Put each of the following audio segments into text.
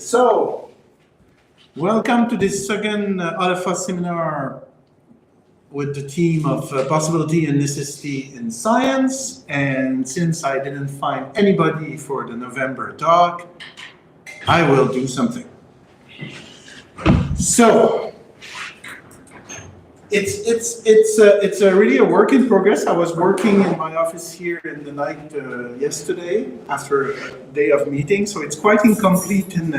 So, welcome to this second OLOFOS seminar with the theme of possibility and necessity in science. And since I didn't find anybody for the November talk, I will do something. So, it's really a work in progress. I was working in my office here in the night yesterday after a day of meeting, so it's quite incomplete and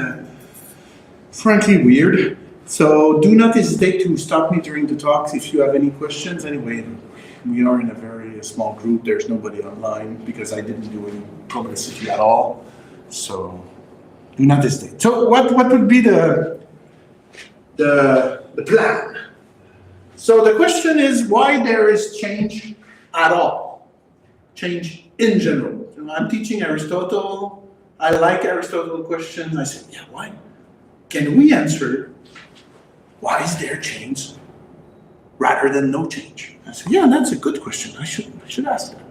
frankly weird. So do not hesitate to stop me during the talks if you have any questions. Anyway, we are in a very small group. There's nobody online because I didn't do any publicity at all. So do not hesitate. So what would be the plan? So the question is why there is change at all, change in general. I'm teaching Aristotle. I like Aristotle questions. I said, yeah, why? Can we answer why is there change rather than no change? I said, yeah, that's a good question. I should ask that.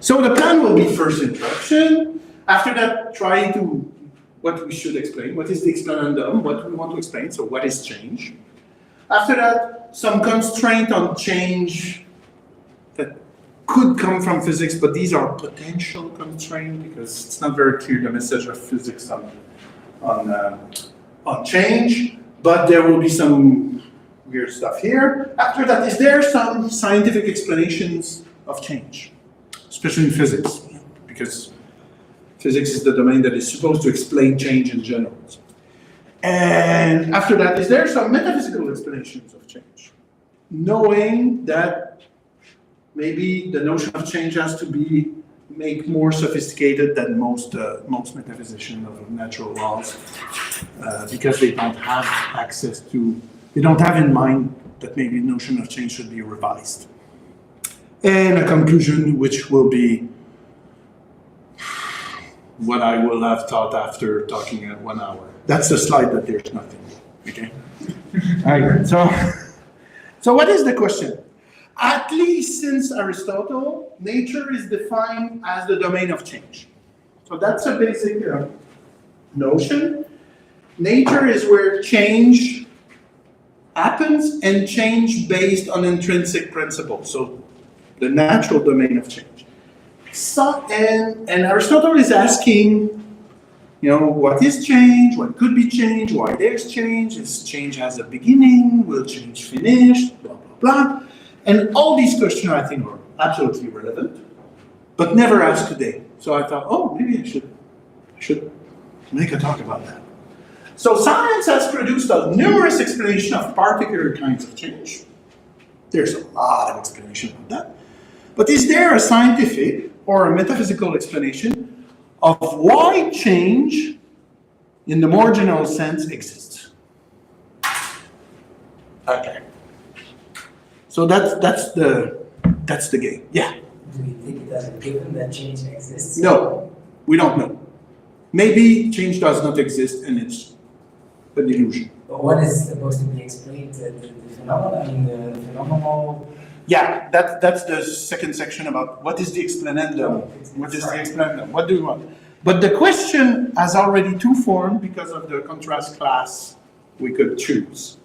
So the plan will be first introduction. After that, try to what we should explain. What is the explanandum? What we want to explain. So what is change? After that, some constraint on change that could come from physics, but these are potential constraints because it's not very clear the message of physics on change. But there will be some weird stuff here. After that, is there some scientific explanations of change, especially in physics, because physics is the domain that is supposed to explain change in general. And after that, is there some metaphysical explanations of change? Knowing that maybe the notion of change has to be made more sophisticated than most metaphysicians of natural laws, because they don't have access to, they don't have in mind that maybe the notion of change should be revised. And a conclusion which will be what I will have taught after talking at 1 hour. That's the slide that there's nothing, okay? All right, so what is the question? At least since Aristotle, nature is defined as the domain of change. So that's a basic notion. Nature is where change happens and change based on intrinsic principles. So the natural domain of change. So, and Aristotle is asking, what is change? What could be change? Why there's change? Is change has a beginning? Will change finish? Blah, blah, blah. And all these questions, I think, are absolutely relevant, but never asked today. So I thought, oh, maybe I should make a talk about that. So science has produced a numerous explanations of particular kinds of change. There's a lot of explanation of that. But is there a scientific or a metaphysical explanation of why change, in the more general sense, exists? Okay. So that's the game. Yeah. Do we think it as a given that change exists? No, we don't know. Maybe change does not exist and it's an illusion. But what is supposed to be explained? The phenomenon? I mean, the phenomenal. Yeah, that's the second section about what is the explanandum. What is the explanandum? What do we want? But the question has already two forms because of the contrast class we could choose.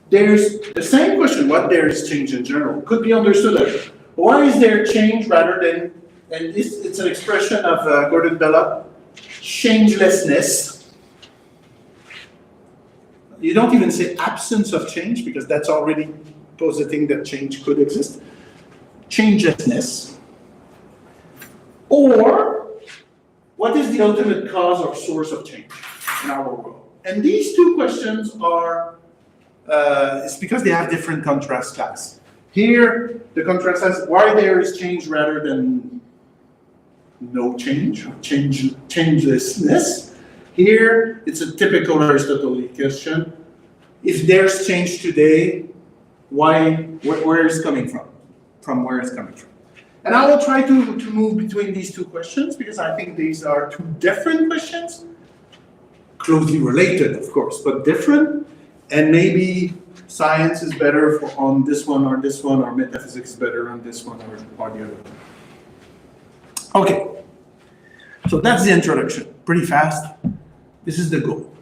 There's the same question, what there is change in general, could be understood as why is there change rather than, and it's an expression of Gordon Bella, changelessness. You don't even say absence of change because that's already positing that change could exist. Changelessness. Or what is the ultimate cause or source of change in our world? And these two questions are it's because they have different contrast class. Here, the contrast class, why there is change rather than no change, or changelessness. Here, it's a typical Aristotelian question. If there's change today, where is it coming from? From where it's coming from. And I will try to move between these two questions because I think these are two different questions, closely related, of course, but different. And maybe science is better on this one, or metaphysics is better on this one or the other. Okay, so that's the introduction. Pretty fast. This is the goal.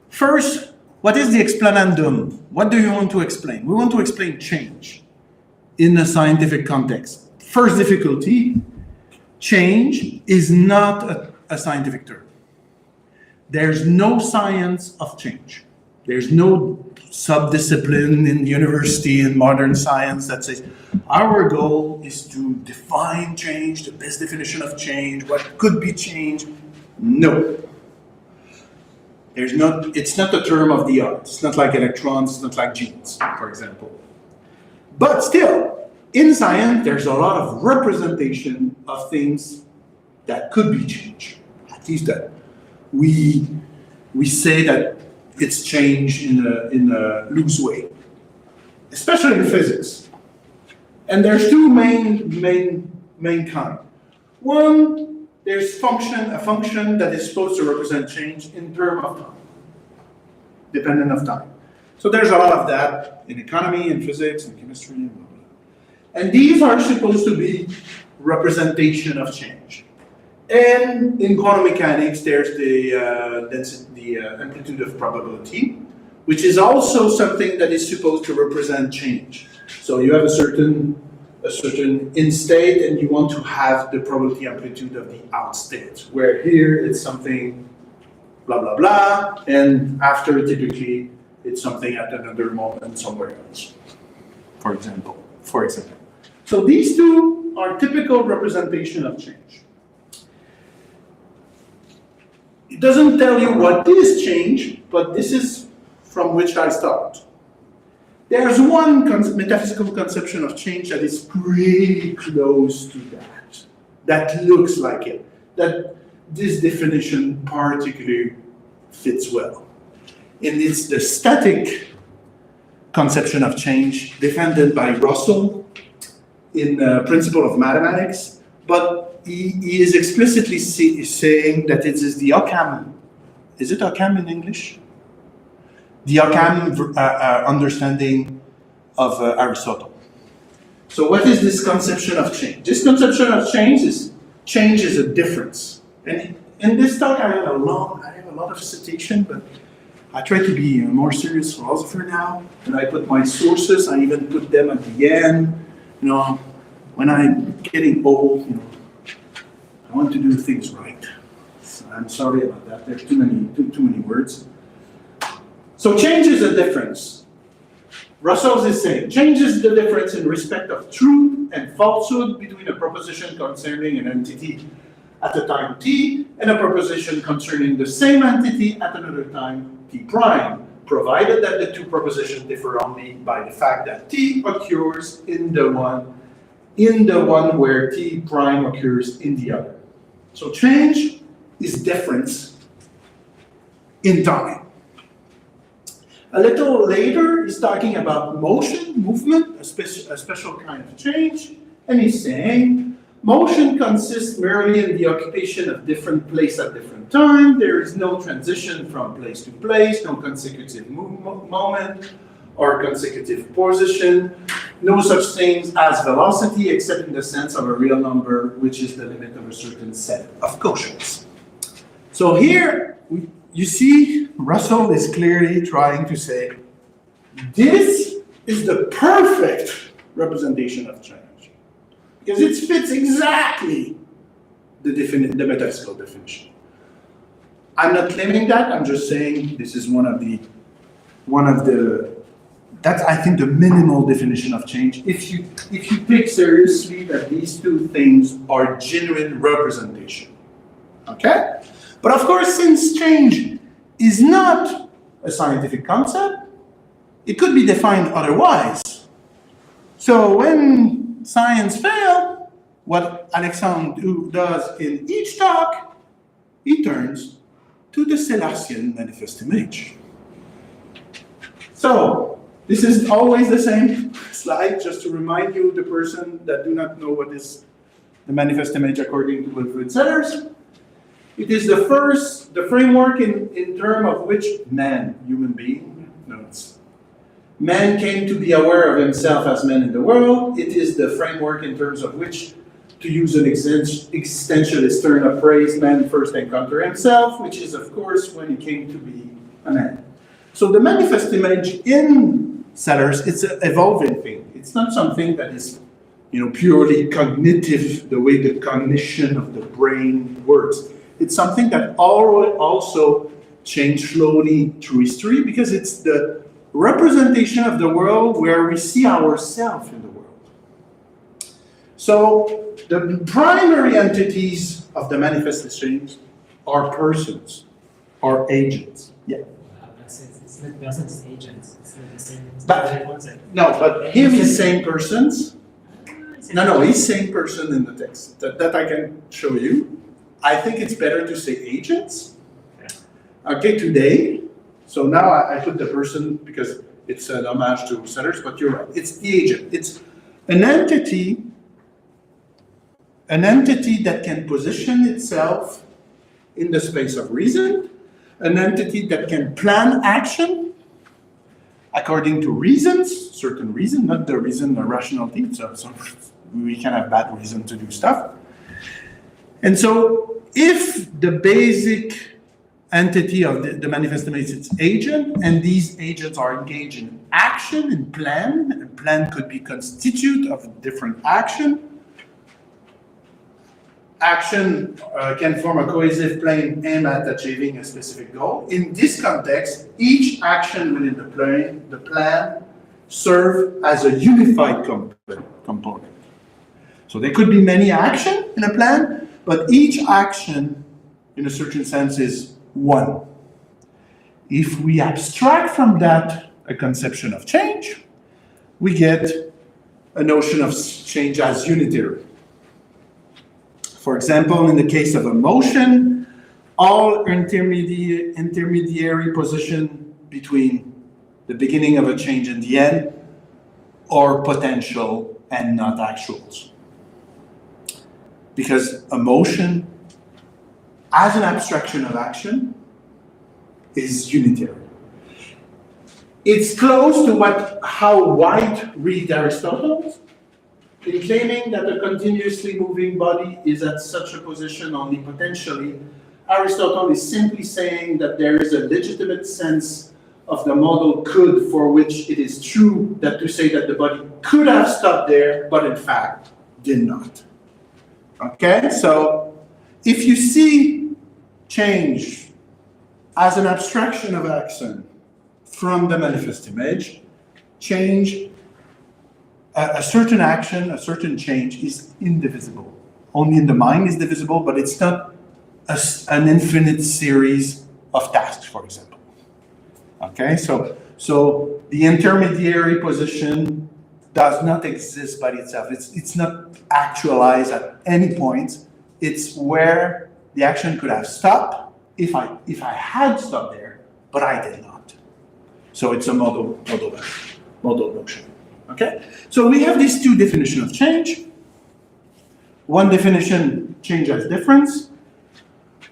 First, what is the explanandum? What do you want to explain? We want to explain change in a scientific context. First difficulty, change is not a scientific term. There's no science of change. There's no sub-discipline in university in modern science that says, our goal is to define change, the best definition of change, what could be change. No. It's not a term of the art. It's not like electrons, it's not like genes, for example. But still, in science, there's a lot of representation of things that could be change. At least that we say that it's change in a loose way, especially in physics. And there's two main kind. One, there's a function that is supposed to represent change in terms of time, dependent of time. So there's a lot of that in economy, in physics, in chemistry, and blah, blah. And these are supposed to be representation of change. And in quantum mechanics, there's the amplitude of probability, which is also something that is supposed to represent change. So you have a certain in state, and you want to have the probability amplitude of the out state, where here it's something blah, blah, blah, and after typically it's something at another moment somewhere else, for example. So these two are typical representation of change. It doesn't tell you what is change, but this is from which I start. There's one metaphysical conception of change that is pretty close to that looks like it, that this definition particularly fits well. And it's the static conception of change defended by Russell in Principle of Mathematics, but he is explicitly saying that it is the Occam. Is it Occam in English? The Occam understanding of Aristotle. So what is this conception of change? This conception of change is a difference. And in this talk I have a lot of citation, but I try to be a more serious philosopher now. And I put my sources, I even put them at the end. You know, when I'm getting old, you know, I want to do things right. So I'm sorry about that. There's too many words. So change is a difference. Russell is saying, change is the difference in respect of truth and falsehood between a proposition concerning an entity at a time t and a proposition concerning the same entity at another time t prime, provided that the two propositions differ only by the fact that t occurs in the one where t prime occurs in the other. So change is difference in time. A little later, he's talking about motion, movement, a special kind of change, and he's saying, motion consists merely in the occupation of different place at different time. There is no transition from place to place, no consecutive moment or consecutive position, no such things as velocity except in the sense of a real number, which is the limit of a certain set of quotients. So here, you see, Russell is clearly trying to say, this is the perfect representation of change. Because it fits exactly the metaphysical definition. I'm not claiming that, I'm just saying this is one of the that's, I think, the minimal definition of change. If you take seriously that these two things are genuine representation. Okay? But of course, since change is not a scientific concept, it could be defined otherwise. So when science fails, what Alexandre does in each talk, he turns to the Célestien manifest image. So this is always the same slide, just to remind you, the person that do not know what is the manifest image according to Wilfrid Sellers. It is the framework in terms of which man, human being, knows. Man came to be aware of himself as man in the world. It is the framework in terms of which to use an existentialist term, a phrase, man first encounter himself, which is, of course, when he came to be a man. So the manifest image in Sellers, it's an evolving thing. It's not something that is, purely cognitive, the way the cognition of the brain works. It's something that also changed slowly through history because it's the representation of the world where we see ourselves in the world. So the primary entities of the manifest exchange are persons, or agents. Yeah. It's not persons, it's agents. It's not the same. But here he's saying persons. No, he's saying person in the text. That I can show you. I think it's better to say agents. Okay, today. So now I put the person because it's an homage to Sellers, but you're right. It's the agent. It's an entity that can position itself in the space of reason, an entity that can plan action according to reasons, certain reason, not the reason, the rationality. So we can have bad reason to do stuff. And so if the basic entity of the manifest image is its agent, and these agents are engaged in action, in plan, and plan could be constitute of different action. Action can form a cohesive plane aimed at achieving a specific goal. In this context, each action within the plan serves as a unified component. So there could be many actions in a plan, but each action, in a certain sense, is one. If we abstract from that a conception of change, we get a notion of change as unitary. For example, in the case of a motion, all intermediary position between the beginning of a change and the end are potential and not actuals. Because a motion, as an abstraction of action, is unitary. It's close to how White read Aristotle, in claiming that a continuously moving body is at such a position only potentially. Aristotle is simply saying that there is a legitimate sense of the model could, for which it is true that to say that the body could have stopped there, but in fact did not. Okay, so if you see change as an abstraction of action from the manifest image, change, a certain action, a certain change is indivisible. Only in the mind is divisible, but it's not an infinite series of tasks, for example. Okay, so the intermediary position does not exist by itself. It's not actualized at any point. It's where the action could have stopped if I had stopped there, but I did not. So it's a model notion. Okay, so we have these two definitions of change. One definition, change as difference.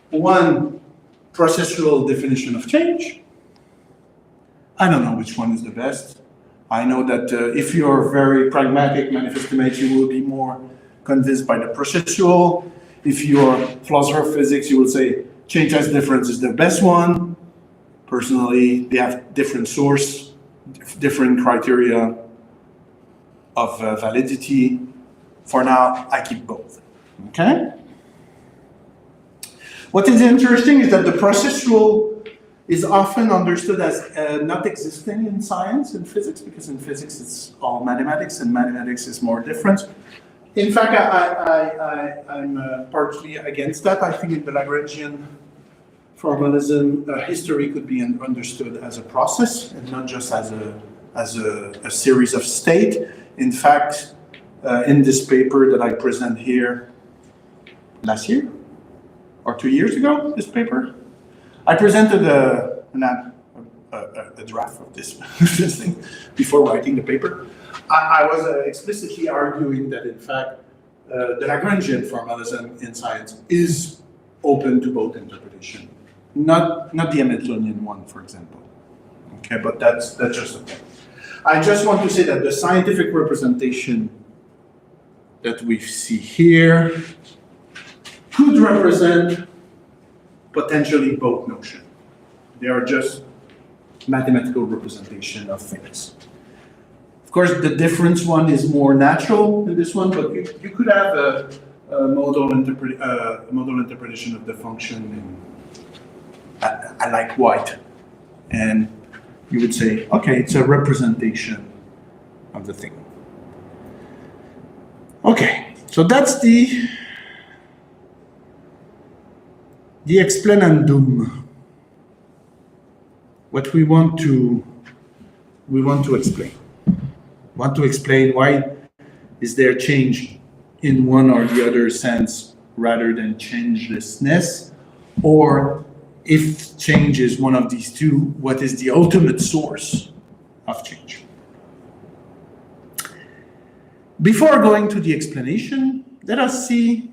One processual definition of change. I don't know which one is the best. I know that if you're very pragmatic manifest image, you will be more convinced by the processual. If you're philosopher of physics, you will say change as difference is the best one. Personally, they have different source, different criteria of validity. For now, I keep both. Okay? What is interesting is that the processual is often understood as not existing in science and physics, because in physics it's all mathematics, and mathematics is more different. In fact, I'm partly against that. I think in the Lagrangian formalism, history could be understood as a process and not just as a series of state. In fact, in this paper that I present here last year or 2 years ago, this paper, I presented a draft of this thing before writing the paper. I was explicitly arguing that, in fact, the Lagrangian formalism in science is open to both interpretation, not the Hamiltonian one, for example. Okay, but that's just a thing. I just want to say that the scientific representation that we see here could represent potentially both notions. They are just mathematical representation of things. Of course, the difference one is more natural than this one, but you could have a modal interpretation of the function. I like white, and you would say, okay, it's a representation of the thing. Okay, so that's the explanandum. What we want to explain. Want to explain why is there change in one or the other sense rather than changelessness, or if change is one of these two, what is the ultimate source of change? Before going to the explanation, let us see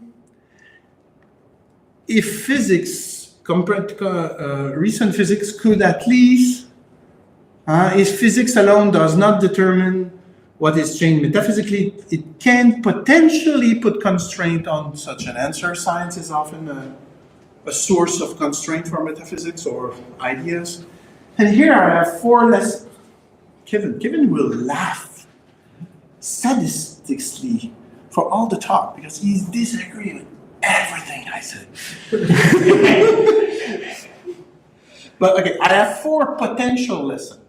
if physics, recent physics, could at least, if physics alone does not determine what is change metaphysically, it can potentially put constraint on such an answer. Science is often a source of constraint for metaphysics or ideas. And here I have 4 lessons. Kevin will laugh sadistically for all the talk because he's disagreeing with everything I said. But okay, I have 4 potential lessons.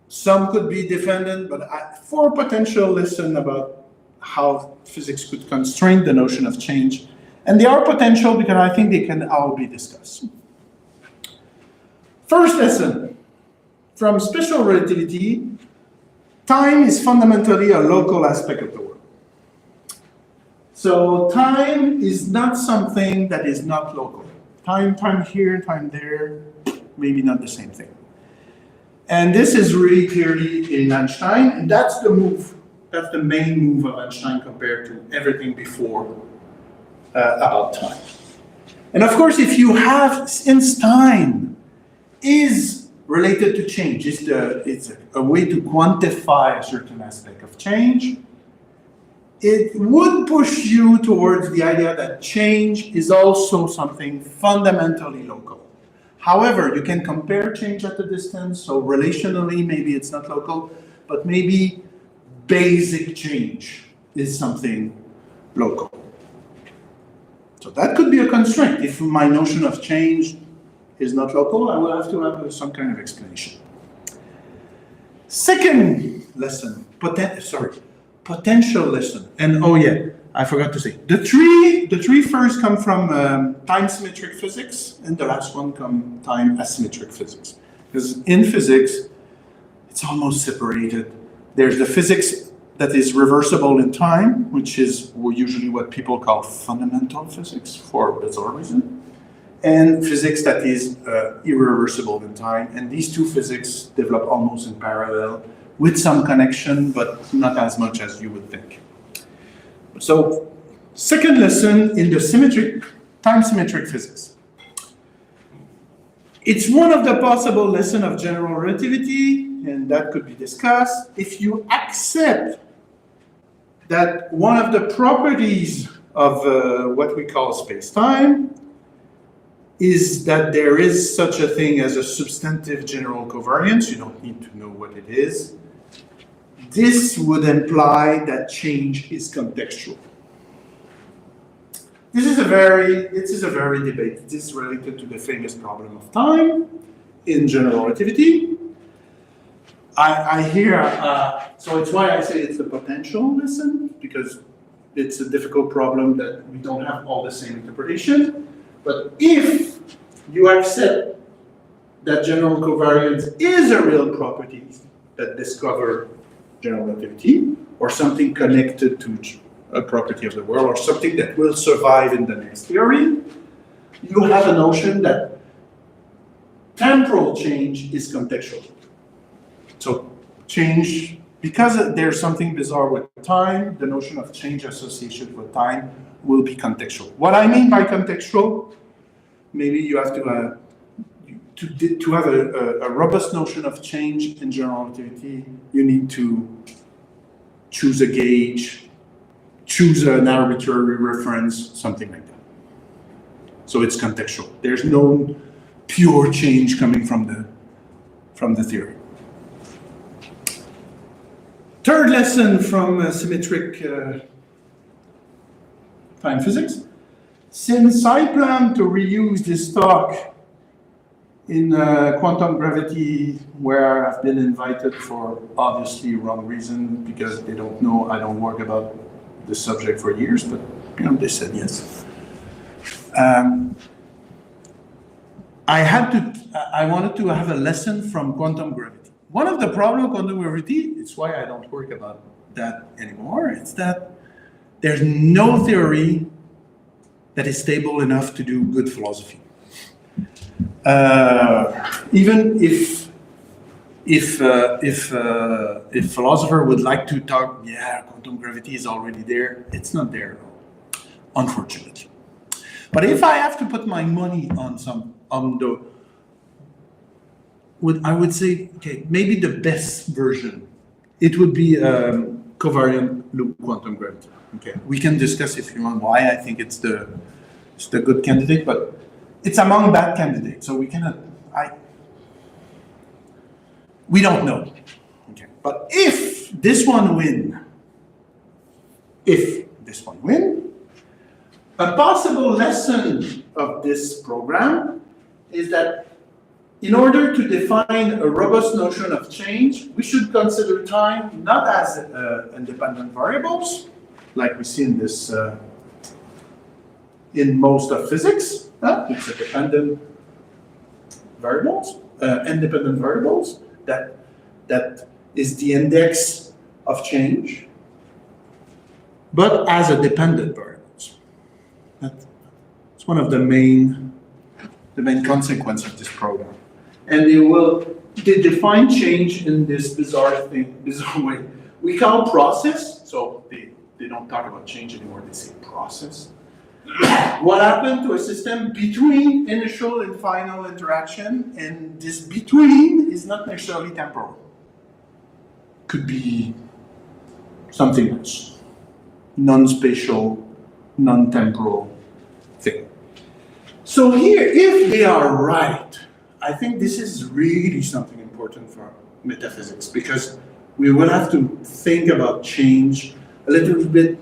Some could be defended, but 4 potential lessons about how physics could constrain the notion of change. And they are potential because I think they can all be discussed. First lesson, from special relativity, time is fundamentally a local aspect of the world. So time is not something that is not local. Time here, time there, maybe not the same thing. And this is really clearly in Einstein, and that's the move. That's the main move of Einstein compared to everything before about time. And of course, if you have, since time is related to change, it's a way to quantify a certain aspect of change, it would push you towards the idea that change is also something fundamentally local. However, you can compare change at a distance, so relationally, maybe it's not local, but maybe basic change is something local. So that could be a constraint. If my notion of change is not local, I will have to have some kind of explanation. Second lesson, potential lesson. And oh yeah, I forgot to say, the three first come from time-symmetric physics, and the last one come time-asymmetric physics. Because in physics, it's almost separated. There's the physics that is reversible in time, which is usually what people call fundamental physics for bizarre reason, and physics that is irreversible in time. And these two physics develop almost in parallel with some connection, but not as much as you would think. So, second lesson in the time-symmetric physics. It's one of the possible lessons of general relativity, and that could be discussed. If you accept that one of the properties of what we call space-time is that there is such a thing as a substantive general covariance, you don't need to know what it is. This would imply that change is contextual. This is a very debate. This is related to the famous problem of time in general relativity. I hear, so it's why I say it's a potential lesson, because it's a difficult problem that we don't have all the same interpretation. But if you accept that general covariance is a real property that discover general relativity, or something connected to a property of the world, or something that will survive in the next theory, you have a notion that temporal change is contextual. So change, because there's something bizarre with time, the notion of change associated with time will be contextual. What I mean by contextual, maybe you have to have a robust notion of change in general relativity, you need to choose a gauge, choose an arbitrary reference, something like that. So it's contextual. There's no pure change coming from the theory. Third lesson from symmetric time physics. Since I plan to reuse this talk in quantum gravity, where I've been invited for obviously wrong reason, because they don't know I don't work about this subject for years, but they said yes. I wanted to have a lesson from quantum gravity. One of the problems of quantum gravity, it's why I don't work about that anymore, it's that there's no theory that is stable enough to do good philosophy. Even if philosopher would like to talk, yeah, quantum gravity is already there, it's not there at all, unfortunately. But if I have to put my money on I would say, okay, maybe the best version, it would be covariant loop quantum gravity. Okay, we can discuss if you want why I think it's the good candidate, but it's among bad candidates, so we cannot. We don't know. Okay, but if this one win, a possible lesson of this program is that in order to define a robust notion of change, we should consider time not as independent variables, like we see in this in most of physics. It's a dependent variables, independent variables that is the index of change, but as a dependent variables. It's one of the main consequence of this program. And they define change in this bizarre way. We call process, so they don't talk about change anymore, they say process. What happened to a system between initial and final interaction, and this between is not necessarily temporal. Could be something else, non-spatial, non-temporal thing. So here, if they are right, I think this is really something important for metaphysics, because we will have to think about change a little bit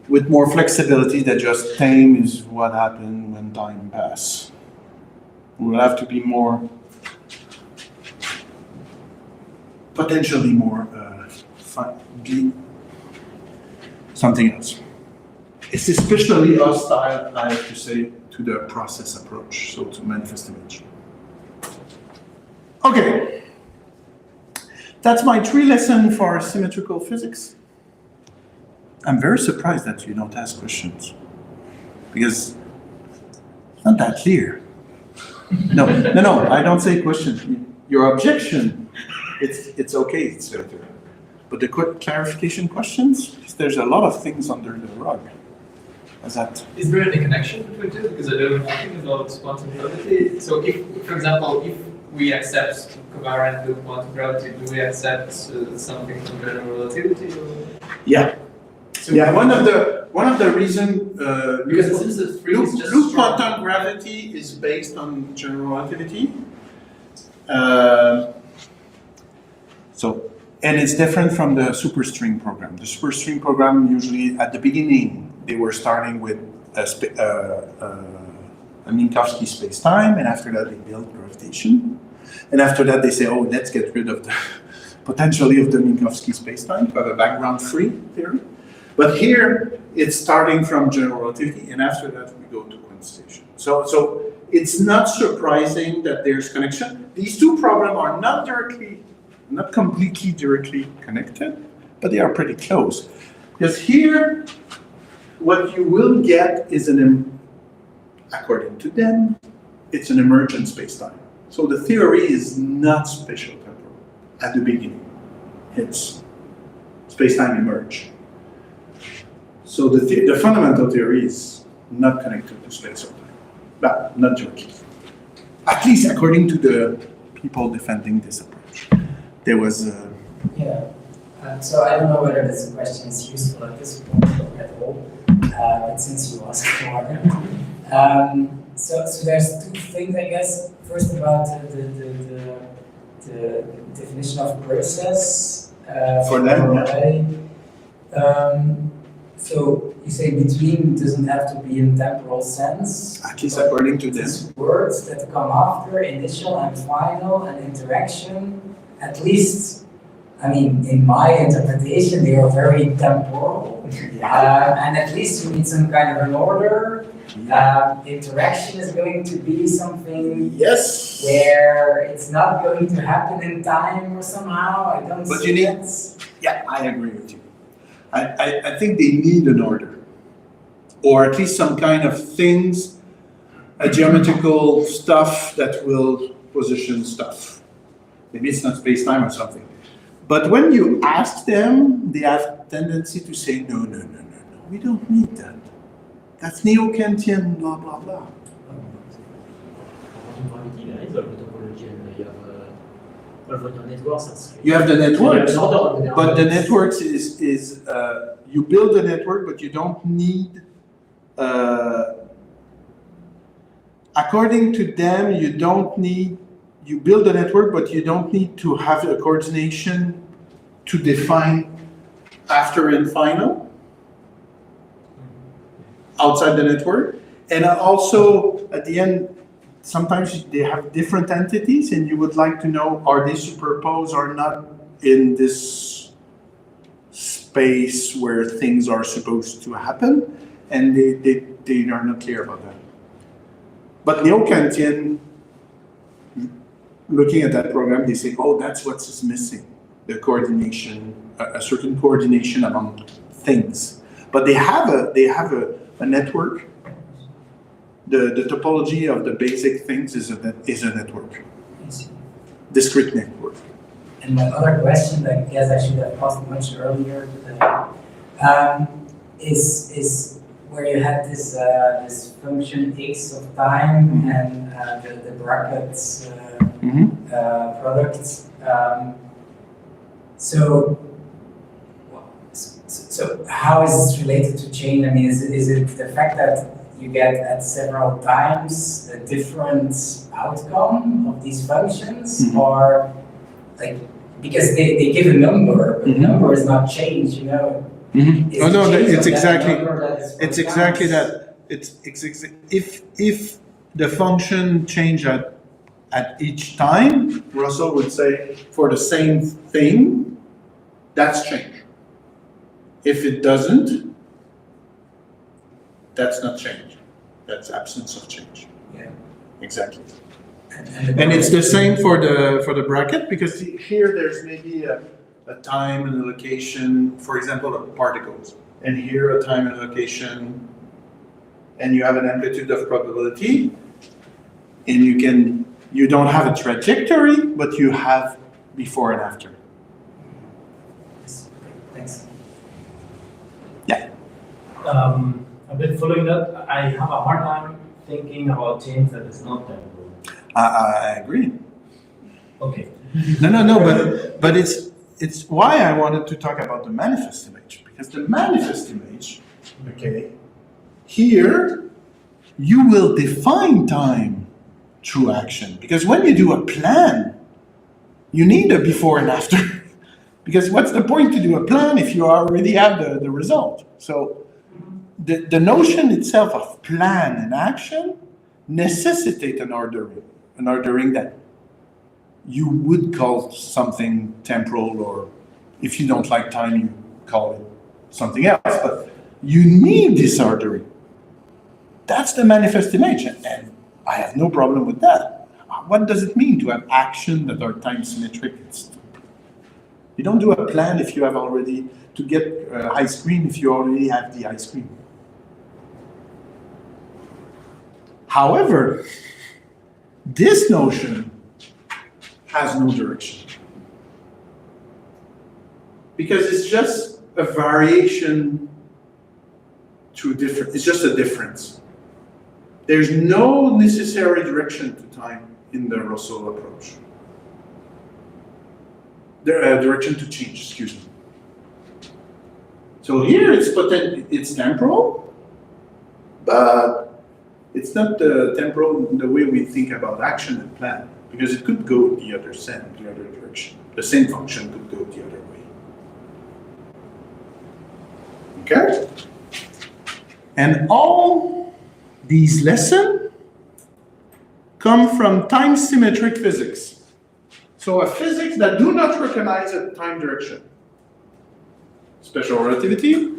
with more flexibility than just time is what happened when time passes. We'll have to be more, potentially more, be something else. It's especially hostile, I have to say, to the process approach, so to manifest image. Okay, that's my 3 lessons for symmetrical physics. I'm very surprised that you don't ask questions, because it's not that clear. No, I don't say question. Your objection, it's okay, it's better. But the clarification questions, there's a lot of things under the rug. Is there any connection between two? Because I don't know nothing about quantum gravity. So if, for example, if we accept covariant loop quantum gravity, do we accept something from general relativity? Or? Yeah. So yeah, one of the reasons because it seems that free is just loop quantum gravity is based on general relativity. And it's different from the superstring program. The superstring program usually at the beginning they were starting with a Minkowski spacetime, and after that they built gravitation, and after that they say, oh, let's get rid of the potentially of the Minkowski spacetime to have a background free theory. But here, it's starting from general relativity, and after that, we go to quantization. So it's not surprising that there's connection. These two problems are not completely directly connected, but they are pretty close. Because here, what you will get is according to them, it's an emergent spacetime. So the theory is not spatial temporal at the beginning. It's spacetime emerge. So the fundamental theory is not connected to space or time, but not directly. At least according to the people defending this approach. There was Yeah, So I don't know whether this question is useful at this point or at all, but since you asked for it. So there's two things, I guess. First about the definition of process. For them, so you say between doesn't have to be in temporal sense. At least according to them. These words that come after initial and final and interaction, at least, I mean, in my interpretation, they are very temporal. And at least you need some kind of an order. Interaction is going to be something Yes. where it's not going to happen in time or somehow. I don't But see you need- that. Yeah, I agree with you. I think they need an order, or at least some kind of things, a geometrical stuff that will position stuff. Maybe it's not space-time or something. But when you ask them, they have tendency to say, no, we don't need that. That's neo-Kantian, blah, blah, blah. You have the networks, but the networks is you build the network, but you don't need, according to them, you build the network, but you don't need to have a coordination to define after and final outside the network. And also at the end, sometimes they have different entities and you would like to know, are they superposed or not in this space where things are supposed to happen? And they are not clear about that. But neo-Kantian, looking at that program, they say, oh, that's what's missing, the coordination, a certain coordination among things. But they have a network. The topology of the basic things is a network, discrete network. And my other question that I guess I should have asked much earlier is where you had this this function x of time and the brackets product. So how is this related to change? I mean, is it the fact that you get at several times a different outcome of these functions, or like because they give a number, but the number is not changed, you know? Oh no, it's exactly that. If the function change at each time, Russell would say for the same thing, that's change. If it doesn't, that's not change. That's absence of change. Yeah. Exactly. And it's the same for the bracket, because here there's maybe a time and a location, for example, of particles. And here a time and location, and you have an amplitude of probability, and you don't have a trajectory, but you have before and after. Thanks. Yeah. A bit following that, I have a hard time thinking about change that is not temporal. I agree. Okay. No, but it's why I wanted to talk about the manifest image, because the manifest image, okay, here you will define time through action, because when you do a plan, you need a before and after, because what's the point to do a plan if you already have the result? So the notion itself of plan and action necessitate an ordering that you would call something temporal, or if you don't like time, you call it something else. But you need this ordering. That's the manifest image, and I have no problem with that. What does it mean to have action that are time symmetric? You don't do a plan if you have already, to get ice cream if you already have the ice cream. However, this notion has no direction, because it's just a variation to different, it's just a difference. There's no necessary direction to time in the Russell approach. Direction to change, excuse me. So here it's temporal, but it's not the temporal in the way we think about action and plan, because it could go the other direction. The same function could go the other way. Okay? And all these lessons come from time-symmetric physics. So a physics that do not recognize a time direction. Special relativity,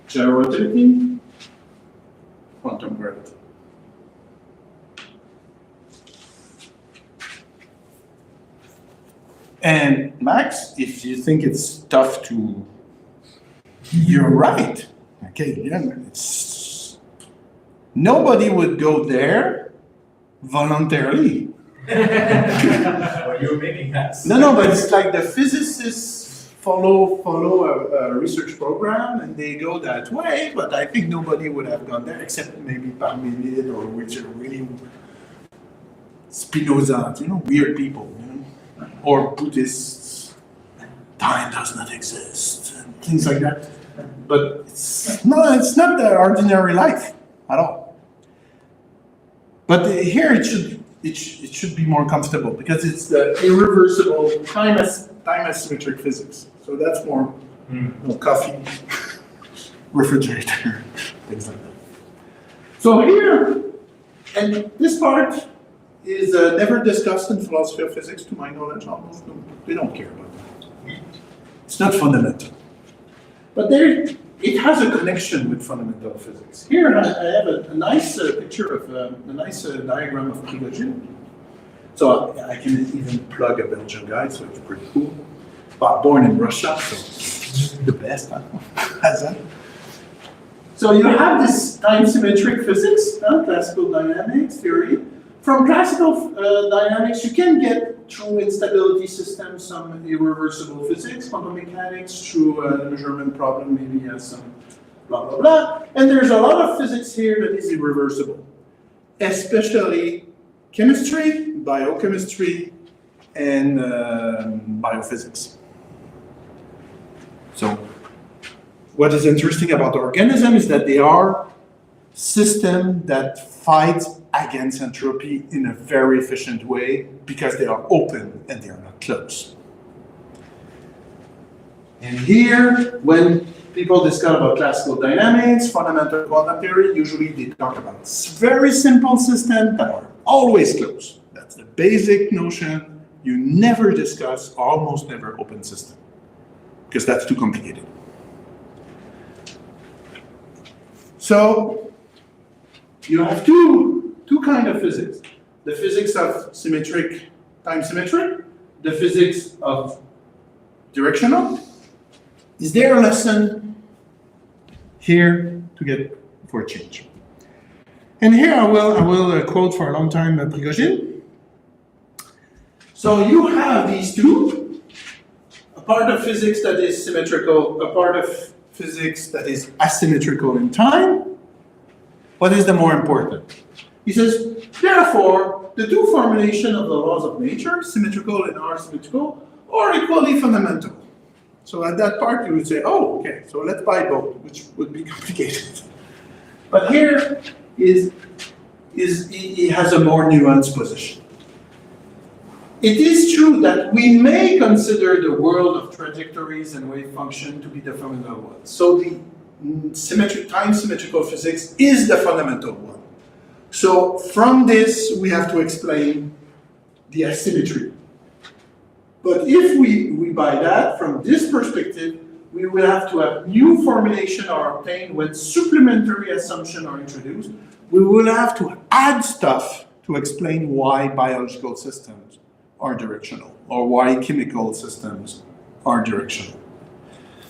general relativity, quantum gravity. And Max, if you think it's tough to, you're right. Okay, yeah, nobody would go there voluntarily. Well, you're making that. No, but it's like the physicists follow a research program and they go that way, but I think nobody would have gone there except maybe Parmenid or which are really Spinoza, weird people, or Buddhists. Time does not exist, and things like that. But it's not the ordinary life at all. But here it should be more comfortable because it's the irreversible time asymmetric physics. So that's more coffee, refrigerator, things like that. So here, and this part is never discussed in philosophy of physics, to my knowledge. Almost they don't care about that. It's not fundamental. But it has a connection with fundamental physics. Here I have a nice picture of a nice diagram of Prigogine. So I can even plug a Belgian guy, so it's pretty cool. But born in Russia, so the best, huh? So you have this time-symmetric physics, classical dynamics theory. From classical dynamics, you can get through instability systems some irreversible physics, quantum mechanics, through a measurement problem, maybe has some blah, blah, blah. And there's a lot of physics here that is irreversible, especially chemistry, biochemistry, and biophysics. So what is interesting about organisms is that they are systems that fight against entropy in a very efficient way because they are open and they are not closed. And here, when people discuss about classical dynamics, fundamental quantum theory, usually they talk about very simple systems that are always closed. That's the basic notion. You never discuss, almost never, open system because that's too complicated. So you have two kinds of physics. The physics of time symmetric, the physics of directional. Is there a lesson here to get for a change? And here I will quote for a long time Prigogine. So you have these two, a part of physics that is symmetrical, a part of physics that is asymmetrical in time. What is the more important? He says, therefore, the two formulations of the laws of nature, symmetrical and asymmetrical, are equally fundamental. So at that part, you would say, oh, okay, so let's buy both, which would be complicated. But here he has a more nuanced position. It is true that we may consider the world of trajectories and wave function to be the fundamental one. So the time symmetrical physics is the fundamental one. So from this, we have to explain the asymmetry. But if we buy that, from this perspective, we will have to have new formulation are obtained when supplementary assumptions are introduced. We will have to add stuff to explain why biological systems are directional or why chemical systems are directional.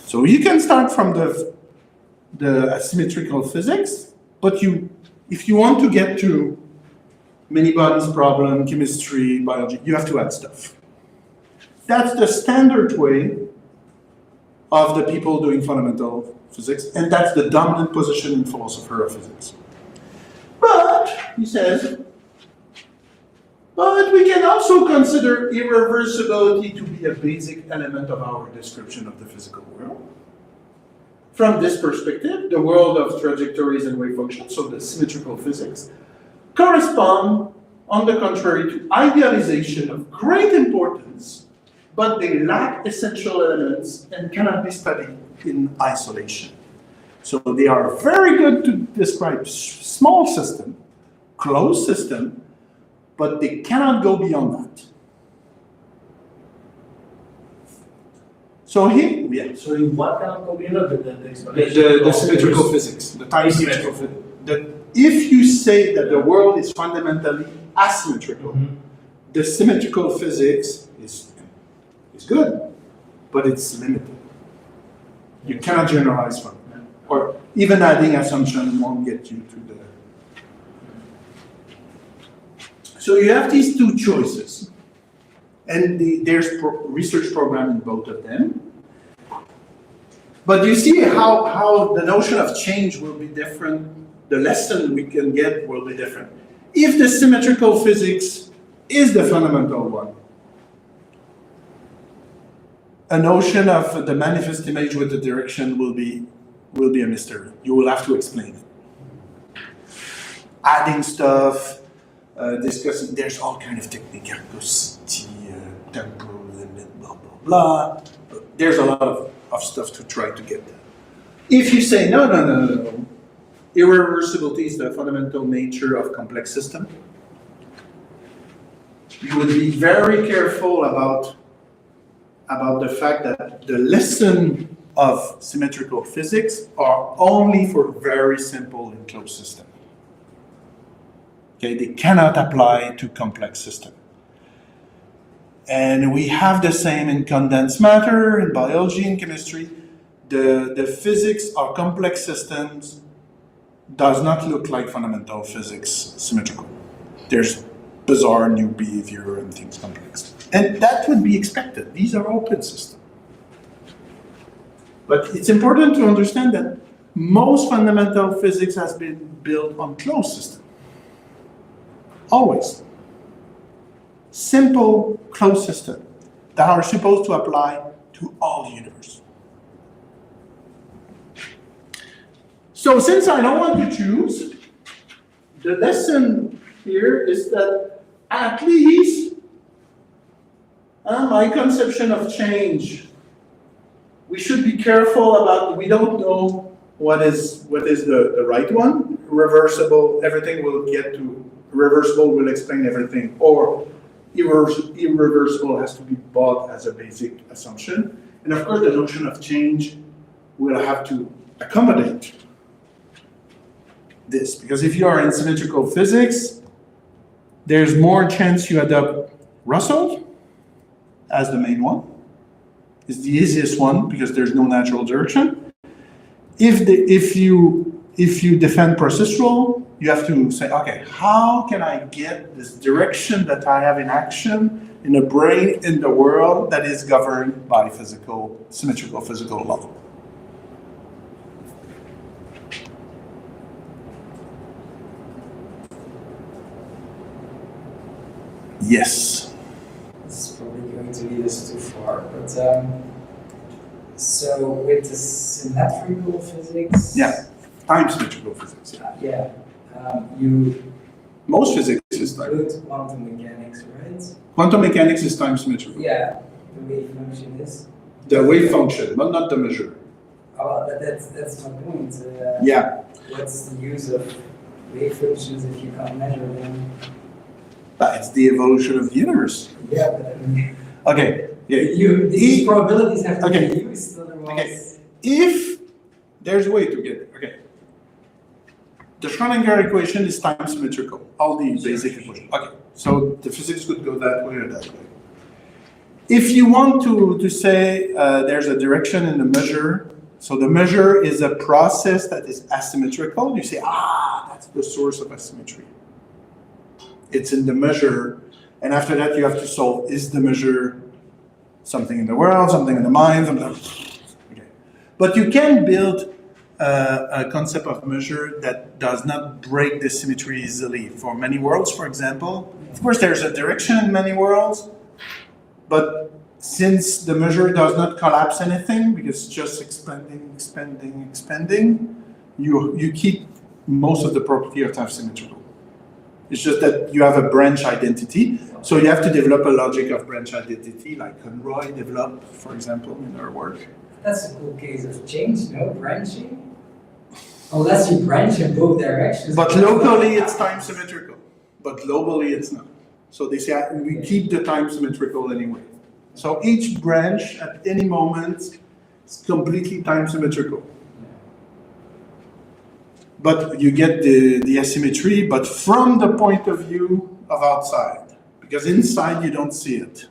So you can start from the asymmetrical physics, but if you want to get to many bodies problem, chemistry, biology, you have to add stuff. That's the standard way of the people doing fundamental physics, and that's the dominant position in philosopher of physics. But, he says, But we can also consider irreversibility to be a basic element of our description of the physical world. From this perspective, the world of trajectories and wave functions, so the symmetrical physics, correspond, on the contrary, to idealization of great importance, but they lack essential elements and cannot be studied in isolation. So they are very good to describe small system, closed system, but they cannot go beyond that. So here, yeah. So in what kind of computer the explanation? The symmetrical physics, the time symmetrical physics. If you say that the world is fundamentally asymmetrical, the symmetrical physics is good, but it's limited. You cannot generalize from it. Or even adding assumption won't get you to the... So you have these two choices. And there's research program in both of them. But you see how the notion of change will be different, the lesson we can get will be different. If the symmetrical physics is the fundamental one, a notion of the manifest image with the direction will be a mystery. You will have to explain it. Adding stuff, discussing, there's all kind of technique, temporal limit, blah, blah, blah. There's a lot of stuff to try to get there. If you say, no, irreversibility is the fundamental nature of complex system, you would be very careful about the fact that the lesson of symmetrical physics are only for very simple and closed systems. Okay, they cannot apply to complex systems. And we have the same in condensed matter, in biology, in chemistry. The physics of complex systems does not look like fundamental physics symmetrical. There's bizarre new behavior and things complex. And that would be expected. These are open systems. But it's important to understand that most fundamental physics has been built on closed systems. Always. Simple closed systems that are supposed to apply to all the universe. So since I don't want to choose, the lesson here is that at least my conception of change, we should be careful about, we don't know what is the right one. Reversible, everything will get to, reversible will explain everything, or irreversible has to be bought as a basic assumption. And of course, the notion of change will have to accommodate this, because if you are in symmetrical physics, there's more chance you adopt Russell as the main one. It's the easiest one because there's no natural direction. If you defend procedural, you have to say, okay, how can I get this direction that I have in action in a brain in the world that is governed by symmetrical physical law? Yes. It's probably going to lead us too far, but so with the symmetrical physics. Yeah, time symmetrical physics. Yeah. You most physics is time. include quantum mechanics, right? Quantum mechanics is time symmetrical. Yeah. The wave function is. The wave function, but not the measure. Oh, but that's my point. Yeah. What's the use of wave functions if you can't measure them? But it's the evolution of the universe. Yeah, but I mean, Okay. Yeah. these probabilities have to Okay. be used, otherwise. Okay. If there's a way to get it, okay. The Schrödinger equation is time symmetrical. All the basic equations. Okay. So the physics could go that way or that way. If you want to say there's a direction in the measure, so the measure is a process that is asymmetrical, you say, that's the source of asymmetry. It's in the measure, and after that you have to solve, is the measure something in the world, something in the mind, something. Okay. But you can build a concept of measure that does not break the symmetry easily. For many worlds, for example, of course there's a direction in many worlds, but since the measure does not collapse anything, because it's just expanding, you keep most of the property of time symmetrical. It's just that you have a branch identity, so you have to develop a logic of branch identity, like Conroy developed, for example, in our work. That's a cool case of change, no branching. Unless you branch in both directions. But locally, it's time symmetrical. But globally, it's not. So they say we keep the time symmetrical anyway. So each branch at any moment is completely time symmetrical. But you get the asymmetry, but from the point of view of outside. Because inside you don't see it.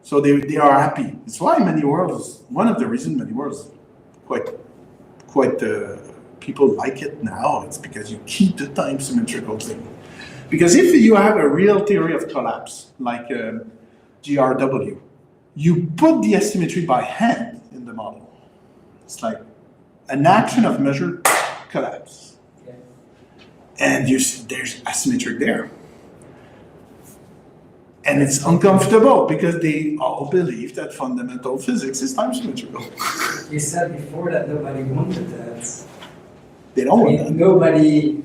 So they are happy. It's why many worlds, one of the reasons many worlds quite people like it now, it's because you keep the time symmetrical thing. Because if you have a real theory of collapse, like GRW, you put the asymmetry by hand in the model. It's like an action of measure collapse. Yeah. And there's asymmetry there. And it's uncomfortable because they all believe that fundamental physics is time symmetrical. You said before that nobody wanted that. They don't want that. Nobody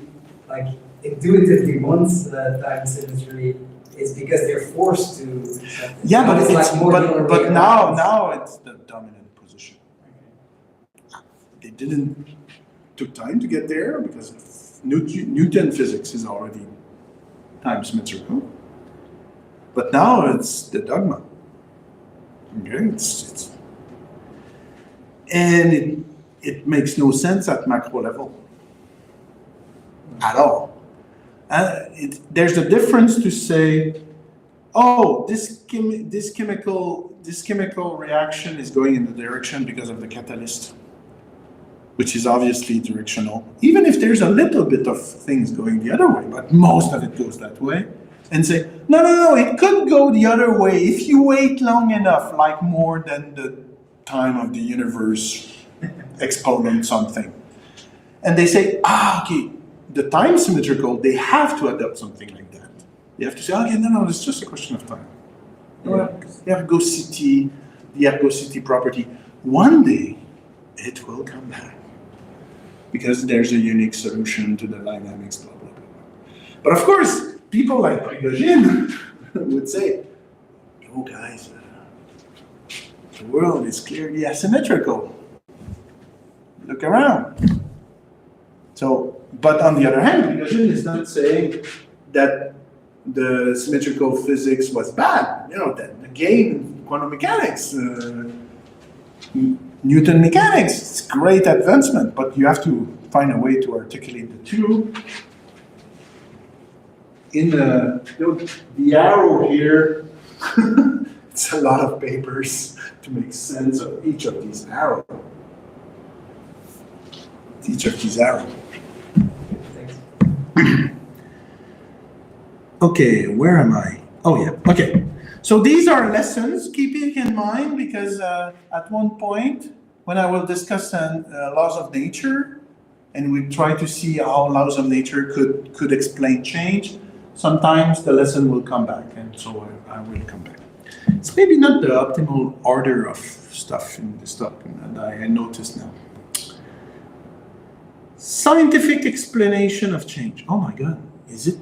intuitively wants time symmetry. It's because they're forced to. Yeah, but it's like more but now it's the dominant position. They didn't took time to get there because Newton physics is already time symmetrical. But now it's the dogma. Okay, and it makes no sense at macro level at all. There's a difference to say, oh, this chemical reaction is going in the direction because of the catalyst, which is obviously directional. Even if there's a little bit of things going the other way, but most of it goes that way. And say, no, it could go the other way if you wait long enough, like more than the time of the universe exponent something. And they say, okay, the time symmetrical, they have to adopt something like that. They have to say, okay, no, it's just a question of time. The ergocity property. One day, it will come back. Because there's a unique solution to the dynamics, blah, blah, blah. But of course, people like Prigogine would say, oh guys, the world is clearly asymmetrical. Look around. So, but on the other hand, Prigogine is not saying that the symmetrical physics was bad. That the gain, quantum mechanics, Newton mechanics, it's great advancement, but you have to find a way to articulate the two. In the arrow here, it's a lot of papers to make sense of each of these arrows. Okay, where am I? Oh yeah, okay. So these are lessons, keep it in mind, because at one point, when I will discuss laws of nature, and we try to see how laws of nature could explain change, sometimes the lesson will come back, and so I will come back. It's maybe not the optimal order of stuff in this talk, and I noticed now. Scientific explanation of change. Oh my God, is it?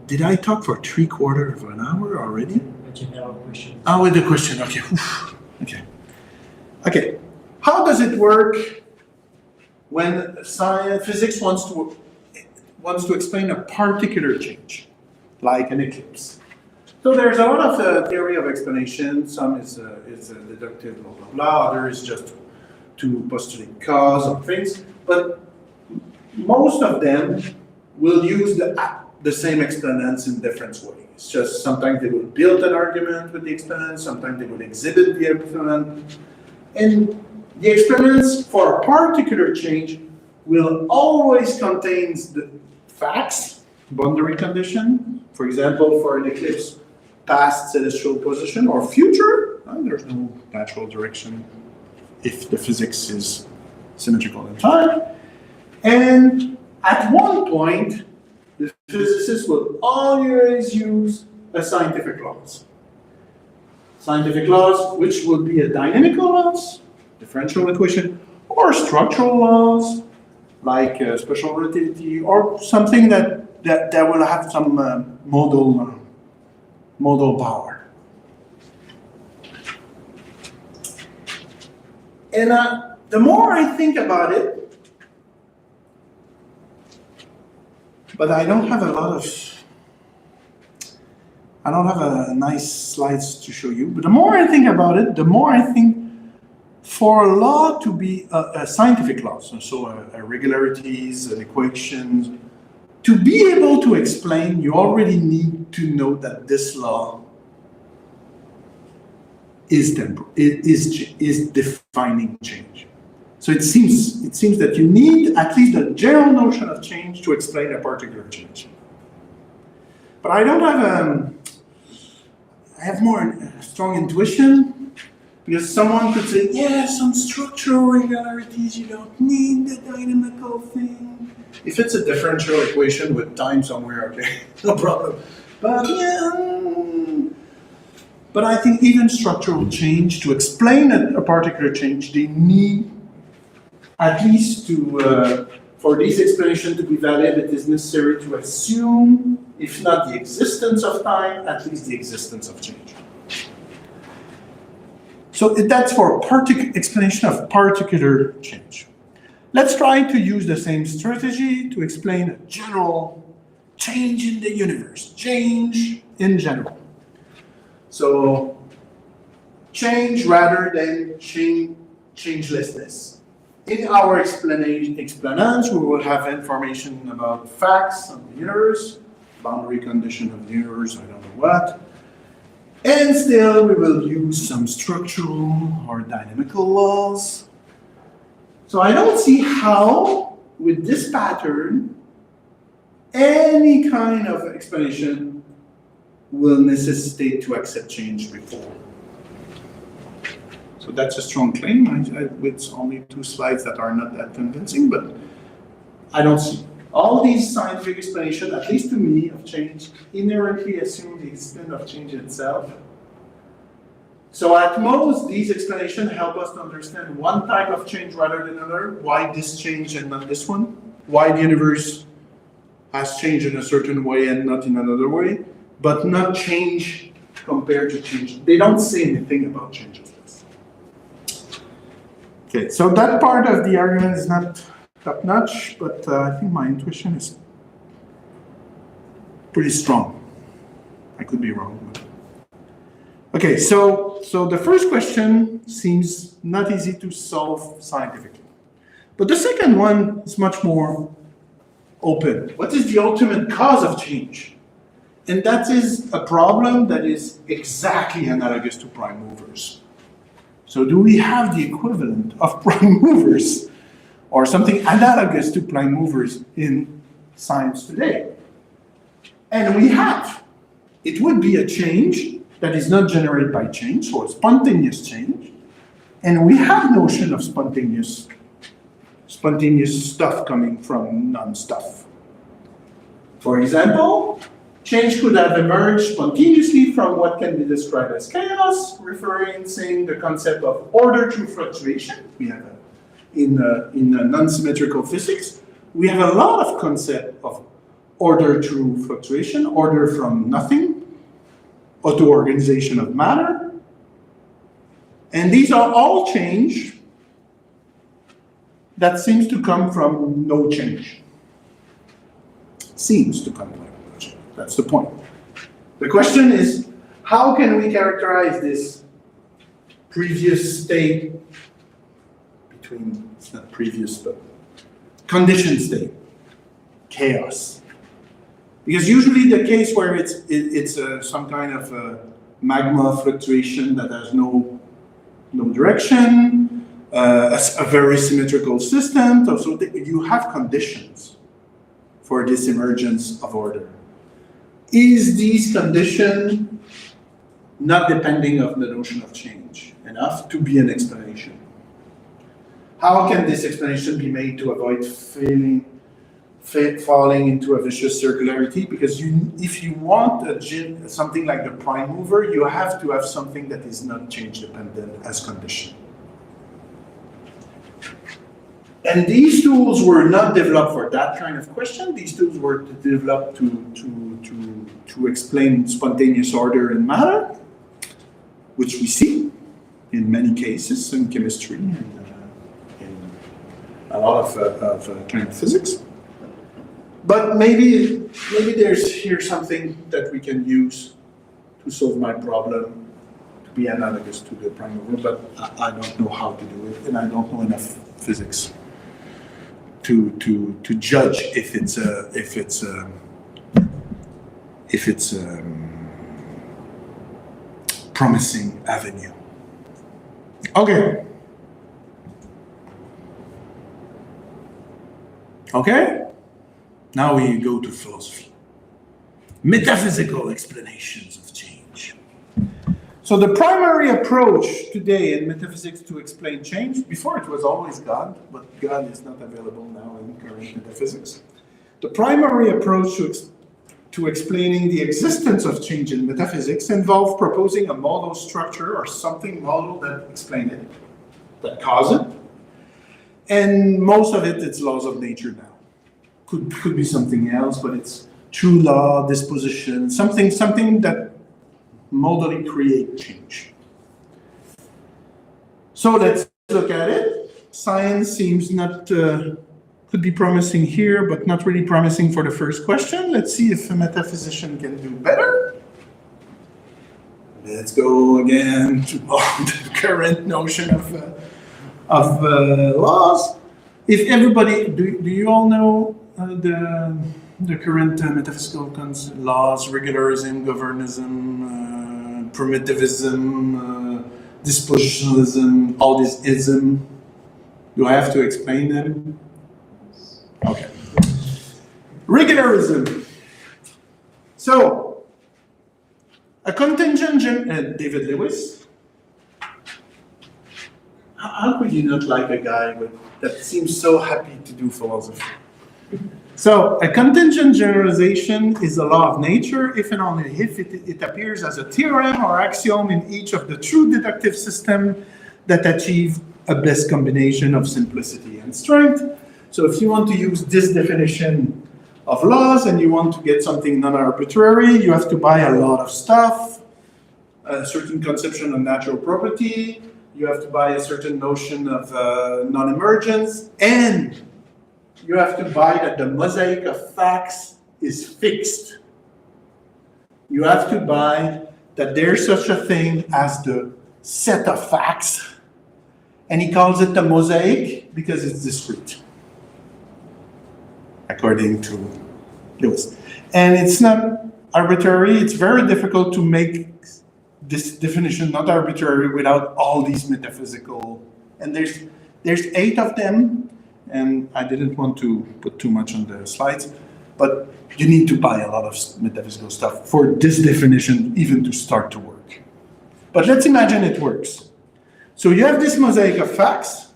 Did I talk for 3/4 of an hour already? But you have a question. Oh, with the question, okay. Okay. How does it work when physics wants to explain a particular change, like an eclipse? So there's a lot of theory of explanation. Some is deductive, blah, blah, blah. Others is just to postulate cause of things. But most of them will use the same exponents in different ways. Just sometimes they will build an argument with the exponent, sometimes they will exhibit the exponent. And the experiments for a particular change will always contain the facts, boundary condition. For example, for an eclipse, past celestial position or future. There's no natural direction if the physics is symmetrical in time. And at one point, the physicists will always use a scientific laws. Scientific laws, which will be a dynamical laws, differential equation, or structural laws, like special relativity, or something that will have some modal power. And the more I think about it, but I don't have a nice slides to show you, but the more I think about it, the more I think for a law to be a scientific law, so regularities and equations, to be able to explain, you already need to know that this law is defining change. So it seems that you need at least a general notion of change to explain a particular change. But I don't have I have more strong intuition, because someone could say, yeah, some structural regularities, you don't need the dynamical thing. If it's a differential equation with time somewhere, okay, no problem. But yeah, but I think even structural change, to explain a particular change, they need at least to, for this explanation to be valid, it is necessary to assume, if not the existence of time, at least the existence of change. So that's for explanation of particular change. Let's try to use the same strategy to explain a general change in the universe, change in general. So change rather than changelessness. In our explanations, we will have information about facts of the universe, boundary condition of the universe, I don't know what. And still, we will use some structural or dynamical laws. So I don't see how, with this pattern, any kind of explanation will necessitate to accept change before. So that's a strong claim, with only 2 slides that are not that convincing, but I don't see. All these scientific explanations, at least to me, of change, inherently assume the existence of change itself. So at most, these explanations help us to understand one type of change rather than another. Why this change and not this one? Why the universe has changed in a certain way and not in another way, but not change compared to change. They don't say anything about changes. Okay, so that part of the argument is not top-notch, but I think my intuition is pretty strong. I could be wrong. Okay, so the first question seems not easy to solve scientifically. But the second one is much more open. What is the ultimate cause of change? And that is a problem that is exactly analogous to prime movers. So do we have the equivalent of prime movers or something analogous to prime movers in science today? And we have. It would be a change that is not generated by change, so a spontaneous change. And we have notion of spontaneous stuff coming from non-stuff. For example, change could have emerged spontaneously from what can be described as chaos, referencing the concept of order through fluctuation. We have in non-symmetrical physics, we have a lot of concept of order through fluctuation, order from nothing, auto-organization of matter. And these are all change that seems to come from no change. Seems to come from no change. That's the point. The question is, how can we characterize this previous state between, it's not previous, but conditioned state, chaos? Because usually the case where it's some kind of a magma fluctuation that has no direction, a very symmetrical system, so you have conditions for this emergence of order. Is these conditions not depending on the notion of change enough to be an explanation? How can this explanation be made to avoid falling into a vicious circularity? Because if you want something like the prime mover, you have to have something that is not change dependent as condition. And these tools were not developed for that kind of question. These tools were developed to explain spontaneous order in matter, which we see in many cases in chemistry and in a lot of kind of physics. But maybe there's here something that we can use to solve my problem, to be analogous to the prime mover, but I don't know how to do it, and I don't know enough physics to judge if it's a promising avenue. Okay. Okay. Now we go to philosophy. Metaphysical explanations of change. So the primary approach today in metaphysics to explain change, before it was always God, but God is not available now in current metaphysics. The primary approach to explaining the existence of change in metaphysics involved proposing a model structure or something model that explains it, that cause it. And most of it's laws of nature now. Could be something else, but it's true law, disposition, something that modally create change. So let's look at it. Science seems not, could be promising here, but not really promising for the first question. Let's see if a metaphysician can do better. Let's go again to the current notion of laws. If everybody, do you all know the current metaphysical laws, regularism, governism, primitivism, dispositionalism, all this ism? Do I have to explain them? Okay. Regularism. So, a contingent, David Lewis. How could you not like a guy that seems so happy to do philosophy? So, a contingent generalization is a law of nature if and only if it appears as a theorem or axiom in each of the true deductive systems that achieve a best combination of simplicity and strength. So if you want to use this definition of laws and you want to get something non-arbitrary, you have to buy a lot of stuff, a certain conception of natural property, you have to buy a certain notion of non-emergence, and you have to buy that the mosaic of facts is fixed. You have to buy that there's such a thing as the set of facts, and he calls it the mosaic because it's discrete, according to Lewis. And it's not arbitrary. It's very difficult to make this definition not arbitrary without all these metaphysical, and there's 8 of them, and I didn't want to put too much on the slides, but you need to buy a lot of metaphysical stuff for this definition even to start to work. But let's imagine it works. So you have this mosaic of facts.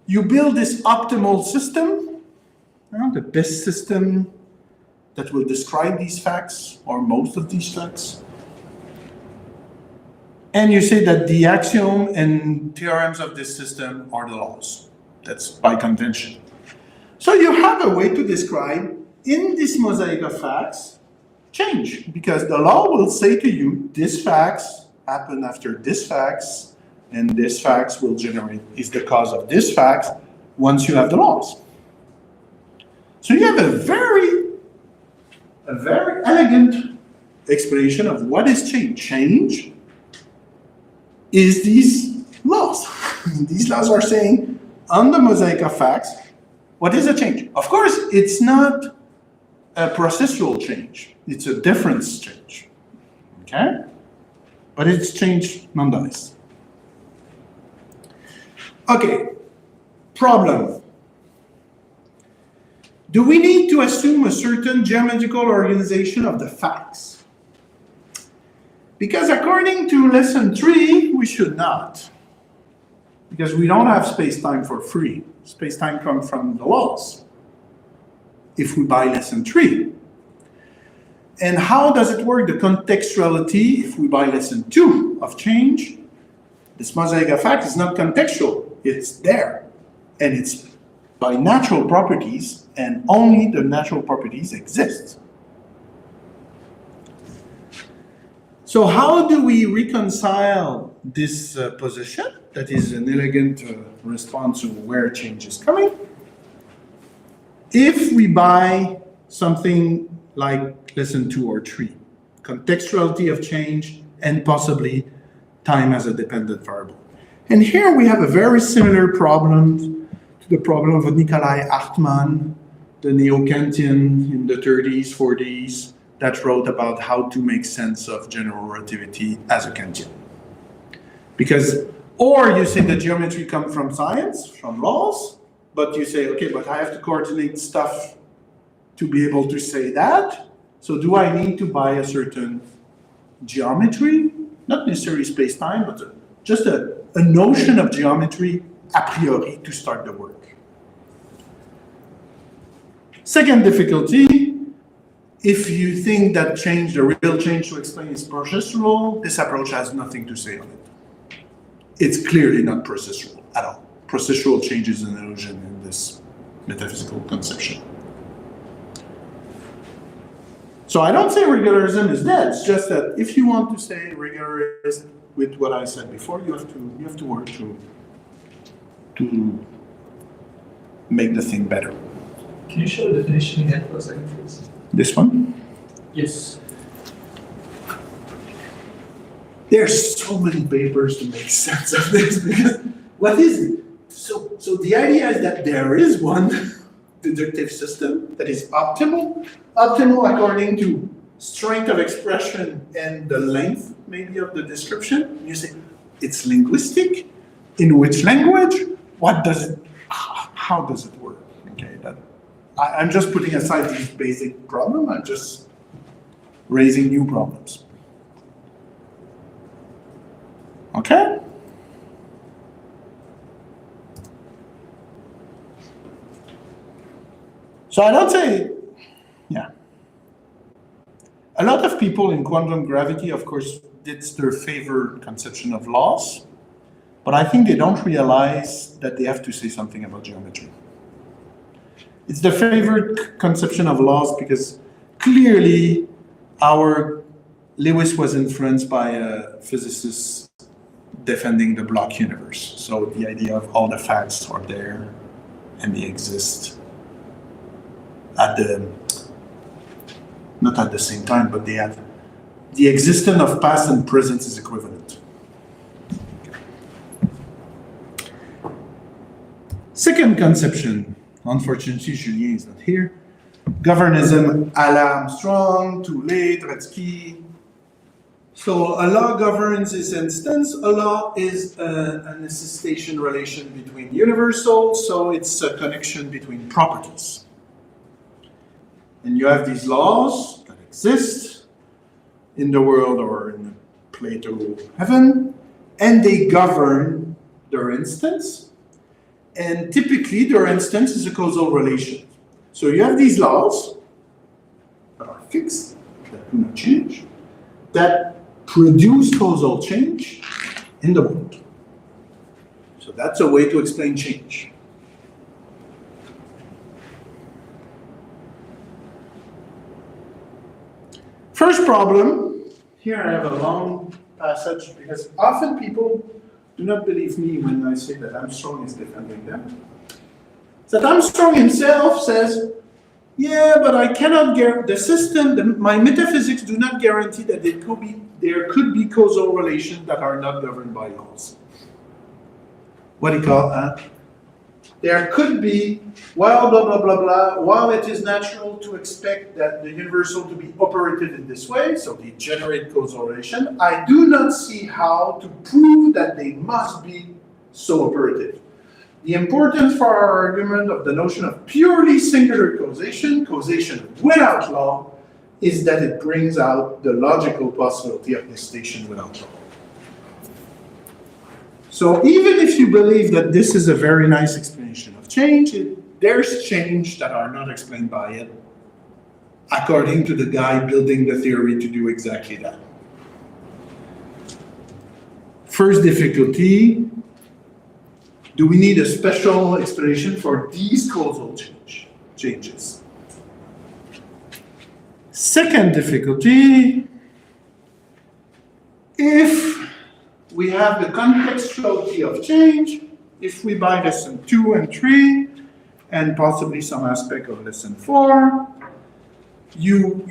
You build this optimal system, the best system that will describe these facts, or most of these facts. And you say that the axiom and theorems of this system are the laws. That's by convention. So you have a way to describe, in this mosaic of facts, change. Because the law will say to you, these facts happen after these facts, and this facts will generate, is the cause of this facts, once you have the laws. So you have a very elegant explanation of what is change. Change is these laws. These laws are saying, on the mosaic of facts, what is a change? Of course, it's not a processual change. It's a difference change. Okay? But it's change nonetheless. Okay. Problem. Do we need to assume a certain geometrical organization of the facts? Because according to lesson 3, we should not. Because we don't have space-time for free. Space-time comes from the laws. If we buy lesson 3. And how does it work? The contextuality, if we buy lesson 2 of change, this mosaic effect is not contextual. It's there. And it's by natural properties, and only the natural properties exist. So how do we reconcile this position? That is an elegant response to where change is coming. If we buy something like lesson 2 or 3, contextuality of change and possibly time as a dependent variable. And here we have a very similar problem to the problem of Nikolai Hartmann, the neo-Kantian in the 30s, 40s, that wrote about how to make sense of general relativity as a Kantian. Because, or you say the geometry comes from science, from laws, but you say, okay, but I have to coordinate stuff to be able to say that. So do I need to buy a certain geometry? Not necessarily space-time, but just a notion of geometry a priori to start the work. Second difficulty, if you think that change, the real change to explain is processual, this approach has nothing to say on it. It's clearly not processual at all. Processual change is an illusion in this metaphysical conception. So I don't say regularism is dead. It's just that if you want to say regularism with what I said before, you have to work to make the thing better. Can you show the definition again for a second, please? This one? Yes. There's so many papers to make sense of this because what is it? So the idea is that there is one deductive system that is optimal according to strength of expression and the length maybe of the description. You say it's linguistic. In which language? What does it? How does it work? Okay, I'm just putting aside these basic problems. I'm just raising new problems. Okay? So I don't say, yeah. A lot of people in quantum gravity, of course, it's their favorite conception of laws, but I think they don't realize that they have to say something about geometry. It's the favorite conception of laws because clearly Lewis was influenced by a physicist defending the block universe. So the idea of all the facts are there and they exist not at the same time, but they have the existence of past and present is equivalent. Second conception, unfortunately Julien is not here. Governism à la Armstrong, Toulet, Trotsky. So a law governs this instance. A law is an association relation between universals, so it's a connection between properties. And you have these laws that exist in the world or in Plato heaven, and they govern their instance. And typically their instance is a causal relation. So you have these laws that are fixed, that do not change, that produce causal change in the world. So that's a way to explain change. First problem, here I have a long passage because often people do not believe me when I say that Armstrong is defending them. That Armstrong himself says, yeah, but I cannot guarantee the system, my metaphysics do not guarantee that there could be causal relations that are not governed by laws. What do you call that? There could be, while blah, blah, blah, blah, while it is natural to expect that the universal to be operated in this way, so they generate causal relation, I do not see how to prove that they must be so operative. The importance for our argument of the notion of purely singular causation, causation without law, is that it brings out the logical possibility of gestation without law. So even if you believe that this is a very nice explanation of change, there's change that are not explained by it, according to the guy building the theory to do exactly that. First difficulty, do we need a special explanation for these causal changes? Second difficulty, if we have the contextuality of change, if we buy lesson 2 and 3, and possibly some aspect of lesson 4, you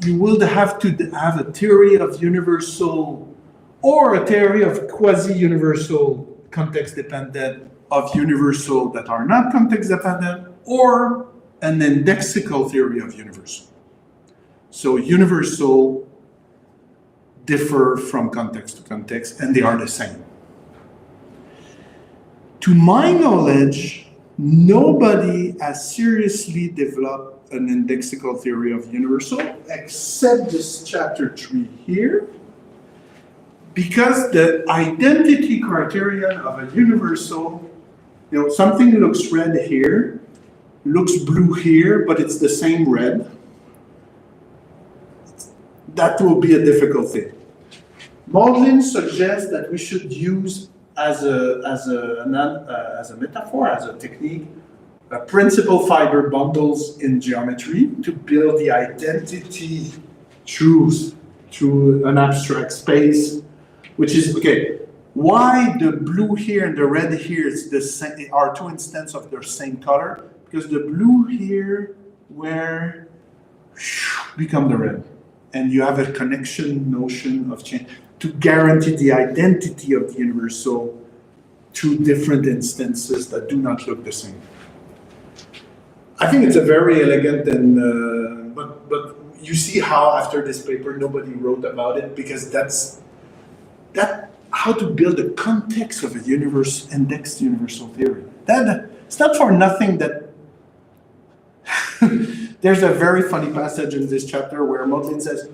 will have to have a theory of universal or a theory of quasi-universal context-dependent, of universal that are not context-dependent, or an indexical theory of universal. So universal differ from context to context, and they are the same. To my knowledge, nobody has seriously developed an indexical theory of universal, except this chapter 3 here, because the identity criterion of a universal, something looks red here, looks blue here, but it's the same red. That will be a difficult thing. Maudlin suggests that we should use as a metaphor, as a technique, principal fiber bundles in geometry to build the identity through an abstract space, which is, okay, why the blue here and the red here is the same, are two instances of the same color? Because the blue here where become the red. And you have a connection notion of change to guarantee the identity of the universal to different instances that do not look the same. I think it's a very elegant and, but you see how after this paper nobody wrote about it, because that's how to build a context of a indexed universal theory. It's not for nothing that there's a very funny passage in this chapter where Maudlin says,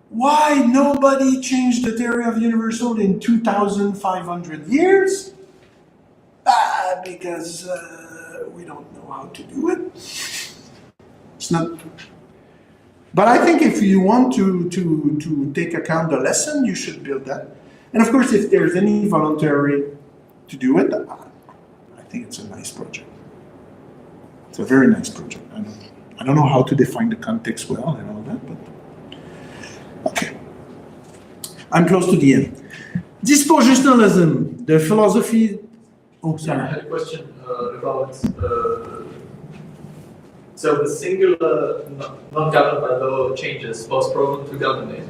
why nobody changed the theory of universal in 2,500 years? Because we don't know how to do it. It's not. But I think if you want to take account the lesson, you should build that. And of course, if there's any voluntary to do it, I think it's a nice project. It's a very nice project. I don't know how to define the context well and all that, but okay. I'm close to the end. Dispositionalism, the philosophy. Oh, sorry. Yeah, I had a question about. So the singular, not governed by law changes pose problem to govern it.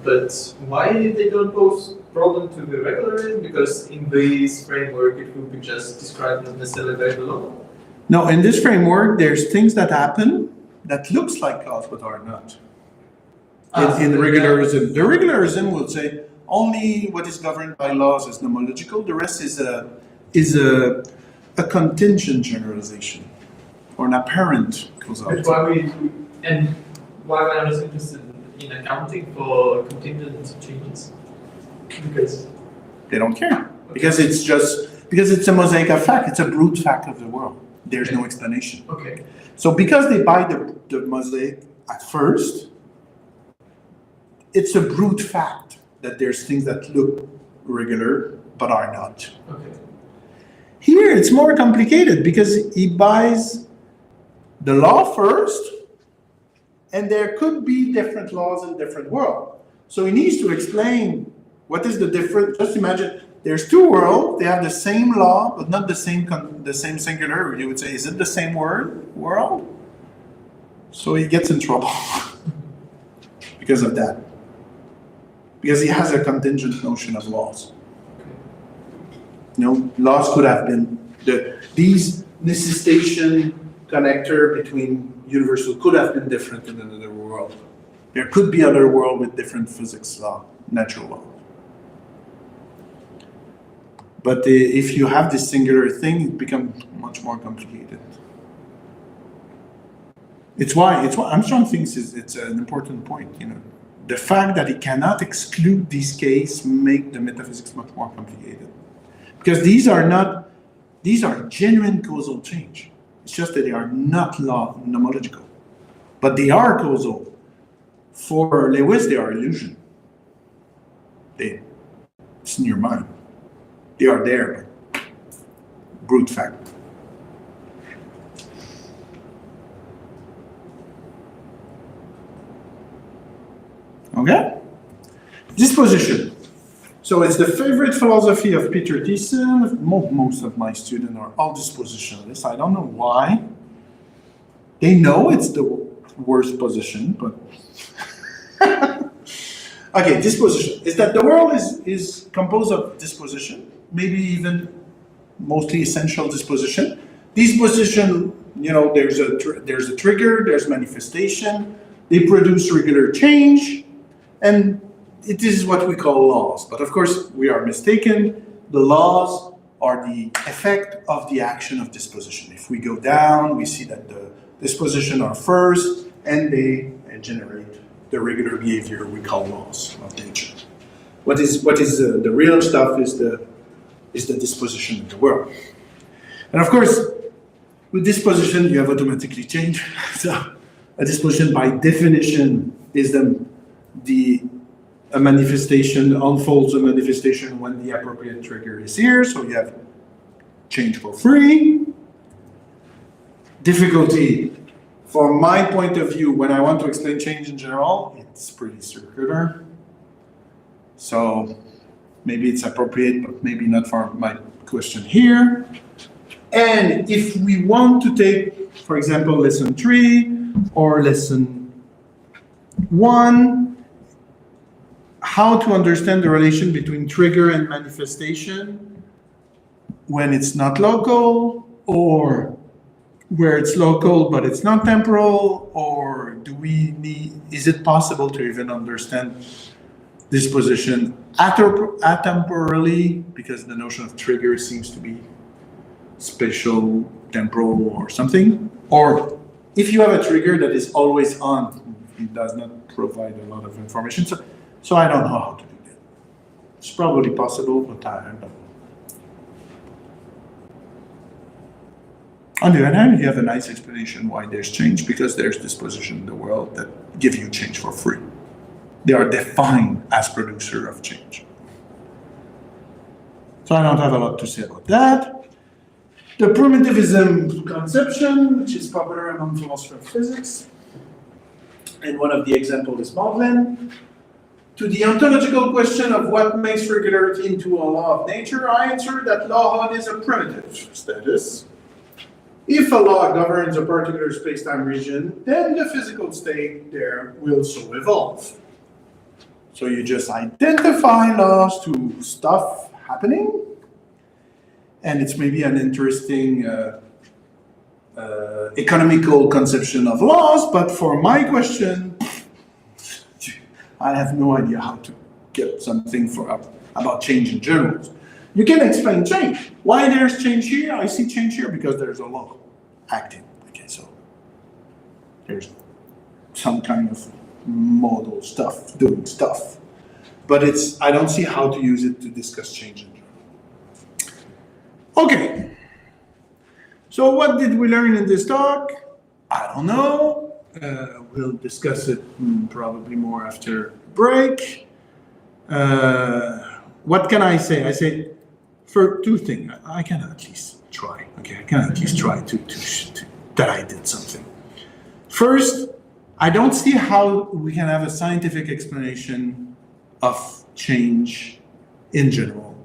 But why they don't pose problem to the regular? Because in this framework it will be just described not necessarily by the law. No, in this framework, there's things that happen that looks like cause but are not. In regularism, the regularism will say only what is governed by laws is nomological. The rest is a contingent generalization or an apparent causality. But why I was interested in accounting for contingent changes? Because they don't care. Because it's a mosaic of fact. It's a brute fact of the world. There's no explanation. Okay. So because they buy the mosaic at first, it's a brute fact that there's things that look regular but are not. Okay. Here it's more complicated because he buys the law first, and there could be different laws in different worlds. So he needs to explain what is the difference. Just imagine there's two worlds, they have the same law, but not the same singular. You would say, is it the same world? So he gets in trouble because of that. Because he has a contingent notion of laws. Laws could have been, these necessitation connector between universal could have been different in another world. There could be other world with different physics law, natural law. But if you have this singular thing, it becomes much more complicated. It's why Armstrong thinks it's an important point. the fact that it cannot exclude these cases make the metaphysics much more complicated. Because these are genuine causal change. It's just that they are not nomological. But they are causal. For Lewis, they are illusion. It's in your mind. They are there, but brute fact. Okay? Disposition. So it's the favorite philosophy of Peter Thiessen. Most of my students are all dispositionalists. I don't know why. They know it's the worst position, but... Okay, disposition. Is that the world is composed of disposition, maybe even mostly essential disposition. Disposition, there's a trigger, there's manifestation, they produce regular change, and it is what we call laws. But of course, we are mistaken. The laws are the effect of the action of disposition. If we go down, we see that the disposition are first, and they generate the regular behavior we call laws of nature. What is the real stuff is the disposition of the world. And of course, with disposition, you have automatically change. So a disposition by definition is a manifestation, unfolds a manifestation when the appropriate trigger is here. So you have change for free. Difficulty. From my point of view, when I want to explain change in general, it's pretty circular. So maybe it's appropriate, but maybe not for my question here. And if we want to take, for example, lesson 3 or lesson 1, how to understand the relation between trigger and manifestation when it's not local, or where it's local but it's not temporal, or is it possible to even understand disposition atemporally, because the notion of trigger seems to be spatial, temporal, or something? Or if you have a trigger that is always on, it does not provide a lot of information. So I don't know how to do that. It's probably possible, but I don't know. On the other hand, you have a nice explanation why there's change, because there's disposition in the world that give you change for free. They are defined as producer of change. So I don't have a lot to say about that. The primitivism conception, which is popular among philosophers of physics, and one of the examples is Maudlin. To the ontological question of what makes regularity into a law of nature, I answer that lawhood is a primitive status. If a law governs a particular space-time region, then the physical state there will so evolve. So you just identify laws to stuff happening, and it's maybe an interesting economical conception of laws, but for my question, I have no idea how to get something about change in general. You can explain change. Why there's change here? I see change here because there's a law acting. Okay, so there's some kind of model stuff, doing stuff. But I don't see how to use it to discuss change in general. Okay. So what did we learn in this talk? I don't know. We'll discuss it probably more after break. What can I say? I say, for 2 things, I can at least try. Okay, I can at least try to that I did something. First, I don't see how we can have a scientific explanation of change in general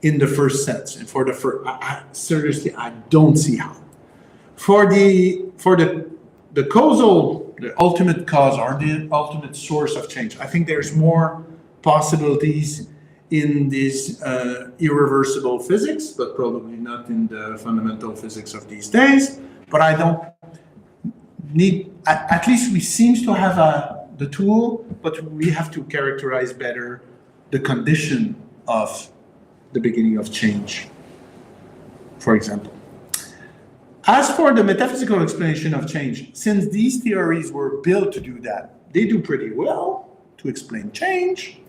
in the first sense. And for the first, seriously, I don't see how. For the causal, the ultimate cause or the ultimate source of change, I think there's more possibilities in this irreversible physics, but probably not in the fundamental physics of these days. But I don't need, at least we seem to have the tool, but we have to characterize better the condition of the beginning of change, for example. As for the metaphysical explanation of change, since these theories were built to do that, they do pretty well. to explain change.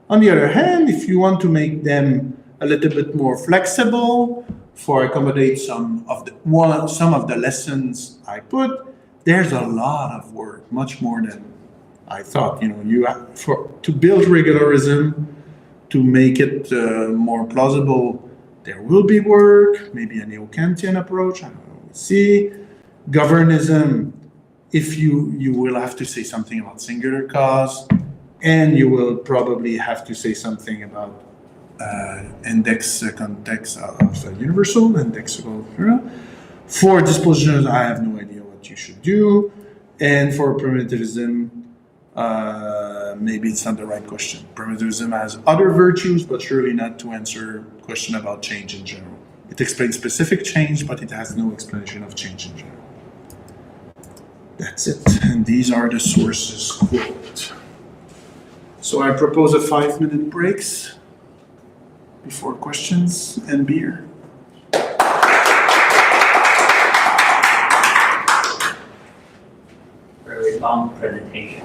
On the other hand, if you want to make them a little bit more flexible for accommodate some of the lessons I put, there's a lot of work, much more than I thought. You have, to build regularism, to make it more plausible, there will be work, maybe a neo-Kantian approach. I don't know. We'll see. Governism, if you will have to say something about singular cause, and you will probably have to say something about index context of universal, indexable. For dispositions, I have no idea what you should do. And for primitivism, maybe it's not the right question. Primitivism has other virtues, but surely not to answer question about change in general. It explains specific change, but it has no explanation of change in general. That's it. And these are the sources quote. So I propose a 5-minute breaks before questions and beer. Very long presentation.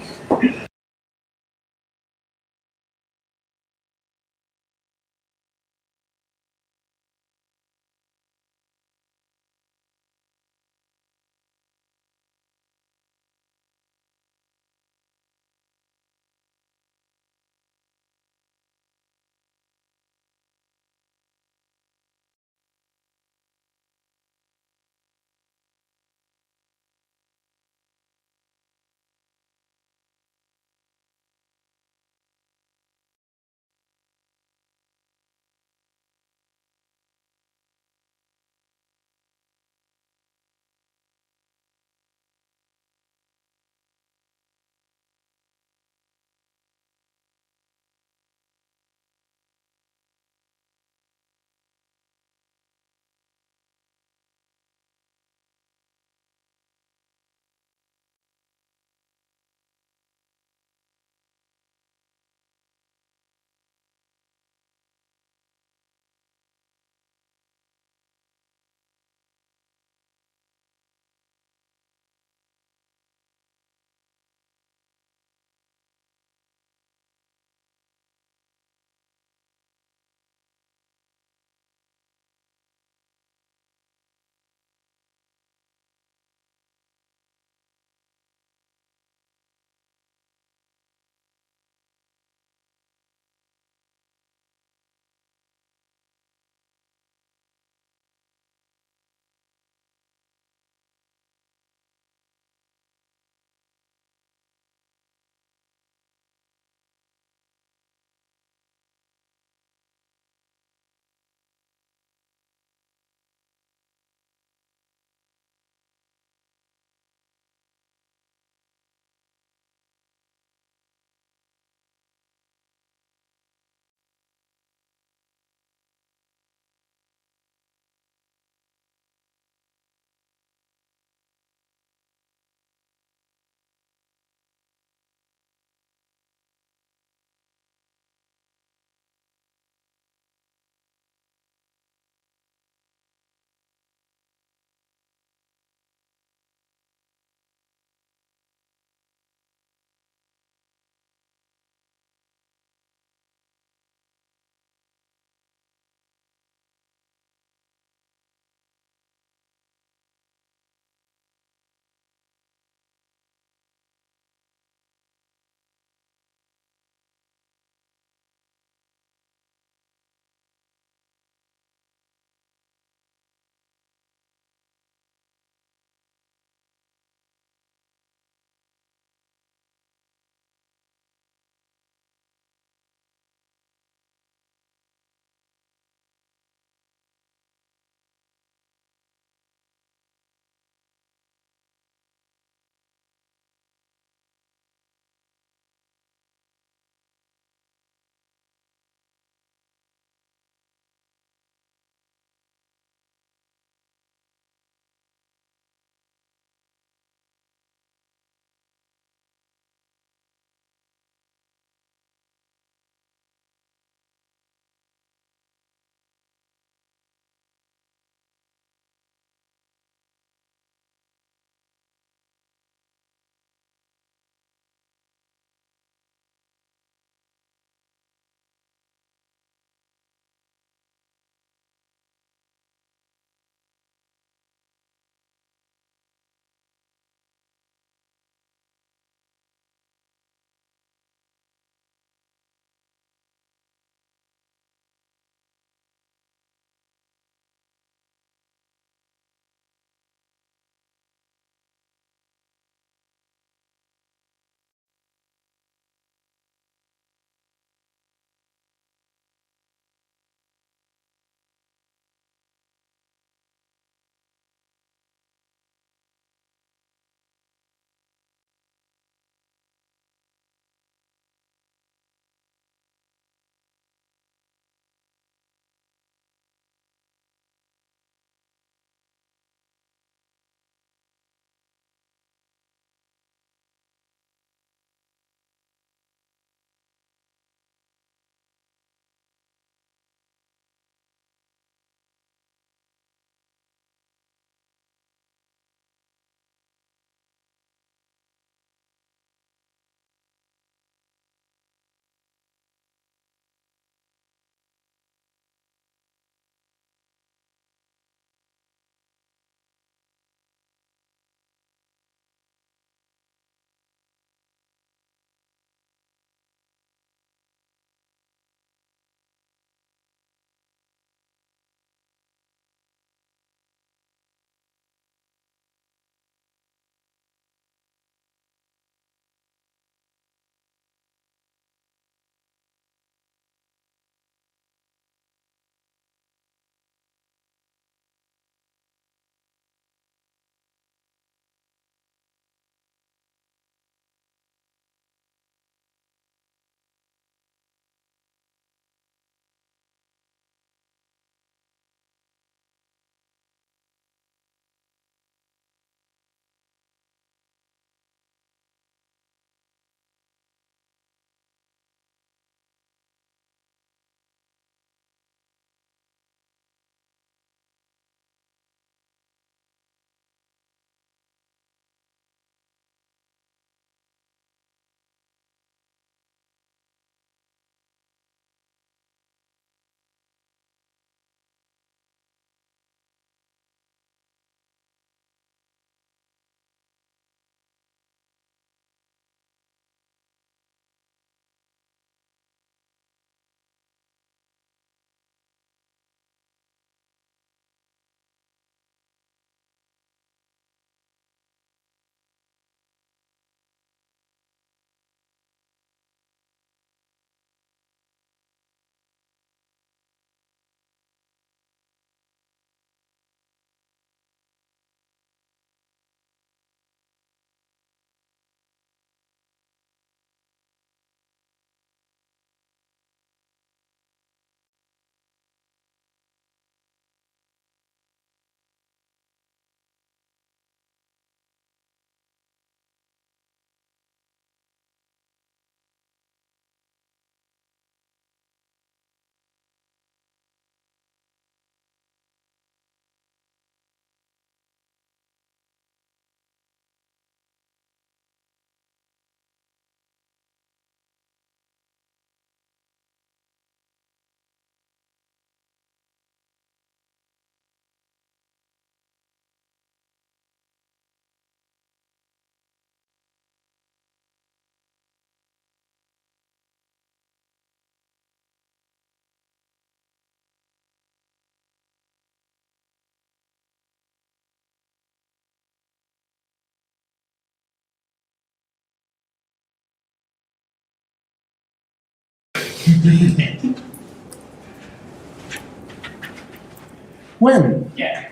When? Yeah.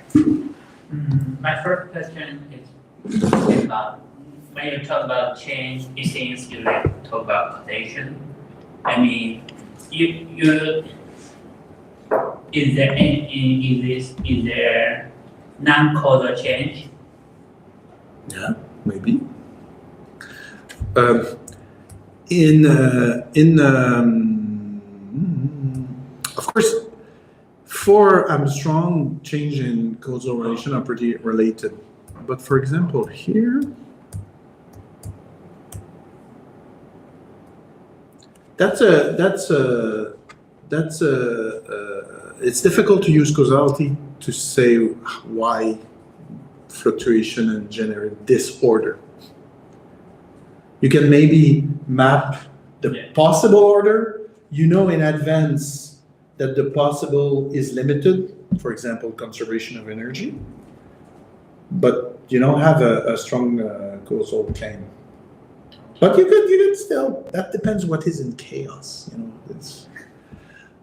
My first question is about when you talk about change, it seems you like to talk about causation. I mean, you is there non-causal change? Yeah, maybe. Of course, for Armstrong, change in causal relation are pretty related. But for example, here, it's difficult to use causality to say why fluctuation and generate disorder. You can maybe map the possible order. You know in advance that the possible is limited, for example, conservation of energy, but you don't have a strong causal claim. But you could still, that depends what is in chaos,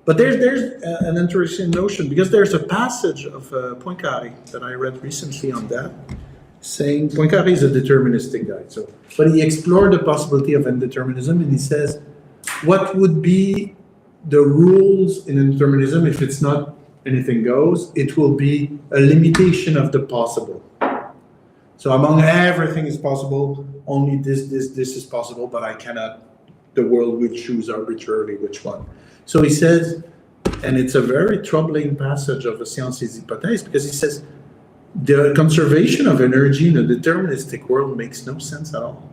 but there's an interesting notion, because there's a passage of Poincaré that I read recently on that, saying Poincaré is a deterministic guy. So, but he explored the possibility of indeterminism, and he says, what would be the rules in indeterminism if it's not anything goes? It will be a limitation of the possible. So among everything is possible, only this is possible, but I cannot, the world will choose arbitrarily which one. So he says, and it's a very troubling passage of the Sciences Hypothèses, because he says, the conservation of energy in a deterministic world makes no sense at all.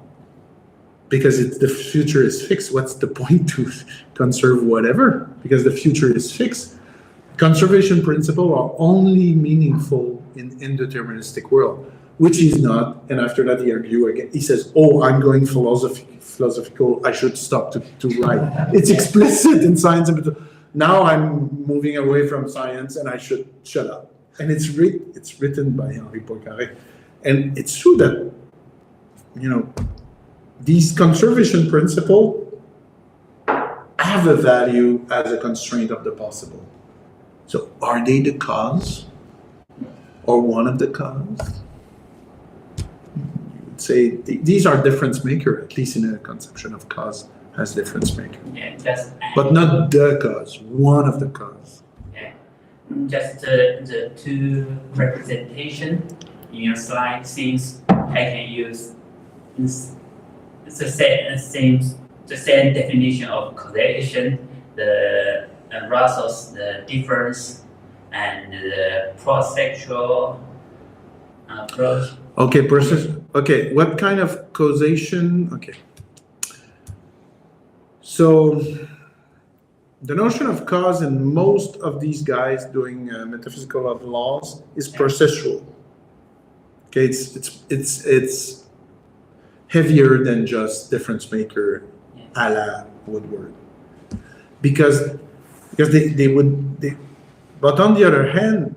Because the future is fixed. What's the point to conserve whatever? Because the future is fixed. Conservation principles are only meaningful in indeterministic world, which is not. And after that, he argues again. He says, "Oh, I'm going philosophical. I should stop to write." It's explicit in science. Now I'm moving away from science, and I should shut up. And it's written by Henri Poincaré, and it's true that these conservation principles have a value as a constraint of the possible. So are they the cause or one of the cause? You would say these are difference maker, at least in a conception of cause as difference maker. Yeah, but not the cause, one of the cause. Yeah, just the two representation in your slide seems I can use the same definition of causation, the Russell's the difference, and the prosexual approach. Okay, okay, what kind of causation? Okay. So the notion of cause in most of these guys doing metaphysical of laws is processual. Okay, it's heavier than just difference maker a la Woodward, because but on the other hand,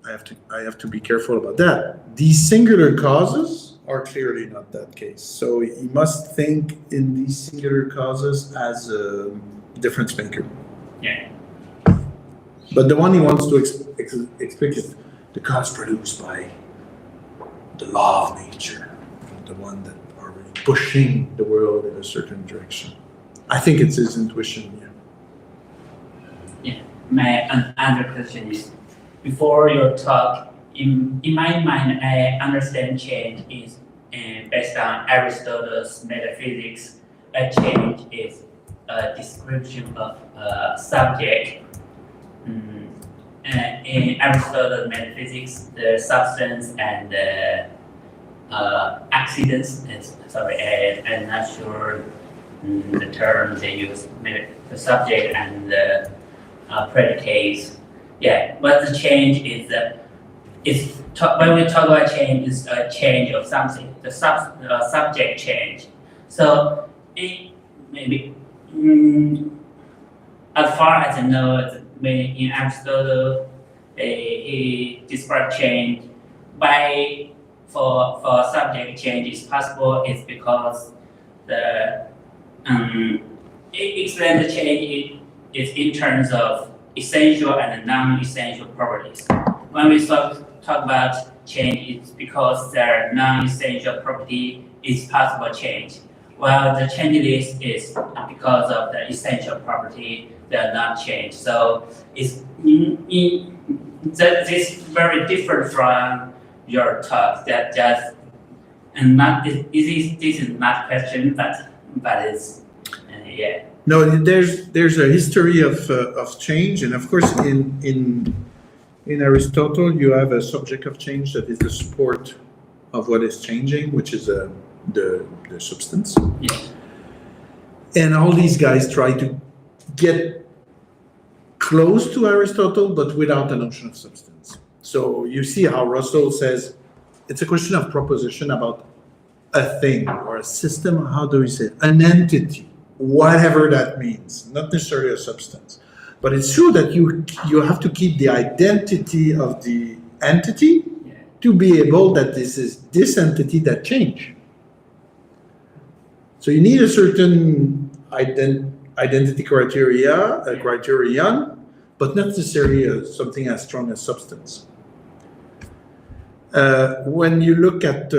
I have to be careful about that. These singular causes are clearly not that case. So you must think in these singular causes as a difference maker. Yeah. But the one he wants to explain is the cause produced by the law of nature, the one that are really pushing the world in a certain direction. I think it's his intuition. Yeah. My other question is, before your talk, in my mind, I understand change is based on Aristotle's metaphysics. A change is a description of a subject. In Aristotle's metaphysics, the substance and the accidents, I'm not sure the term they use, the subject and the predicates. Yeah, but the change is when we talk about change, is a change of something. The subject change. So it maybe, as far as I know, in Aristotle, he described change for subject change is possible. It's because the explain the change is in terms of essential and non-essential properties. When we talk about change, it's because their non-essential property is possible change, while the change list is because of the essential property they are not changed. So it's this is very different from your talk. That just and not this is not question, but it's yeah. No, there's a history of change, and of course in Aristotle you have a subject of change that is the support of what is changing, which is the substance. Yeah. And all these guys try to get close to Aristotle, but without the notion of substance. So you see how Russell says it's a question of proposition about a thing or a system. How do we say it? An entity, whatever that means, not necessarily a substance. But it's true that you have to keep the identity of the entity to be able that this is this entity that change. So you need a certain identity criteria, a criterion, but not necessarily something as strong as substance. When you look at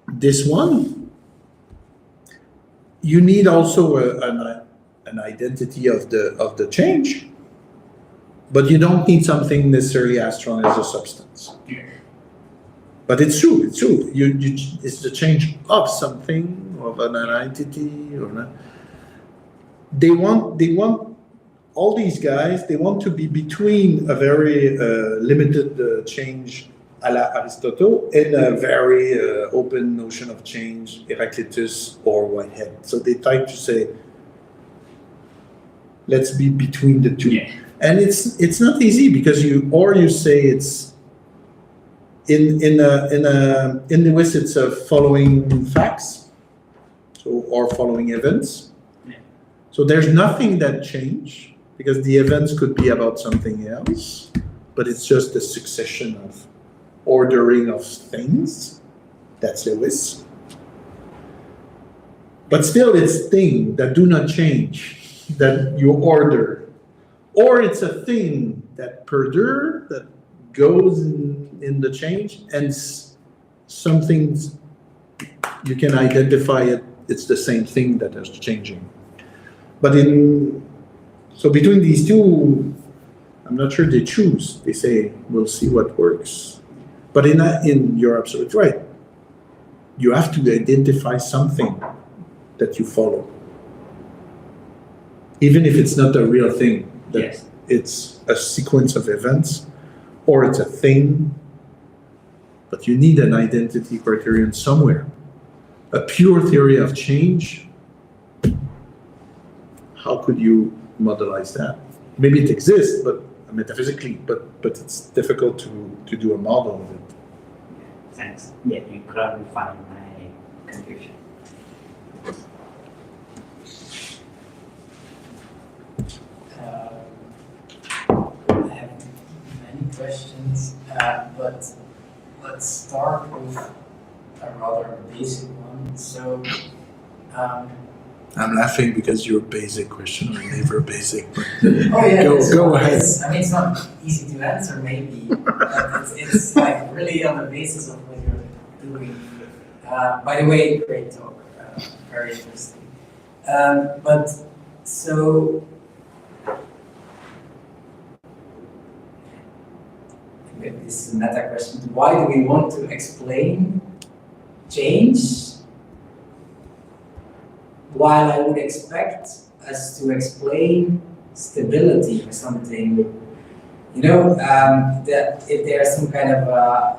this one, you need also an identity of the change, but you don't need something necessarily as strong as a substance. But it's true. It's the change of something, of an entity, or not. They want all these guys. They want to be between a very limited change, a la Aristotle, and a very open notion of change, Heraclitus or Whitehead. So they try to say, let's be between the two. Yeah. And it's not easy because you say it's in the West it's following facts, or following events. Yeah. So there's nothing that change because the events could be about something else, but it's just a succession of ordering of things. That's Lewis. But still, it's things that do not change, that you order. Or it's a thing that perdure, that goes in the change, and some things you can identify it, it's the same thing that is changing. But so between these two, I'm not sure they choose. They say, we'll see what works. But you're absolutely right. You have to identify something that you follow. Even if it's not a real thing. Yes. It's a sequence of events, or it's a thing, but you need an identity criterion somewhere. A pure theory of change, how could you modelize that? Maybe it exists, but metaphysically, but it's difficult to do a model of it. Thanks. Yeah, you clarified my confusion. I have many questions, but let's start with a rather basic one. So, I'm laughing because your basic question are never basic. oh yeah, go ahead. I mean, it's not easy to answer, maybe, but it's like really on the basis of what you're doing. By the way, great talk, very interesting. But so. This is a meta question. Why do we want to explain change while I would expect us to explain stability or something? You know, that if there's some kind of a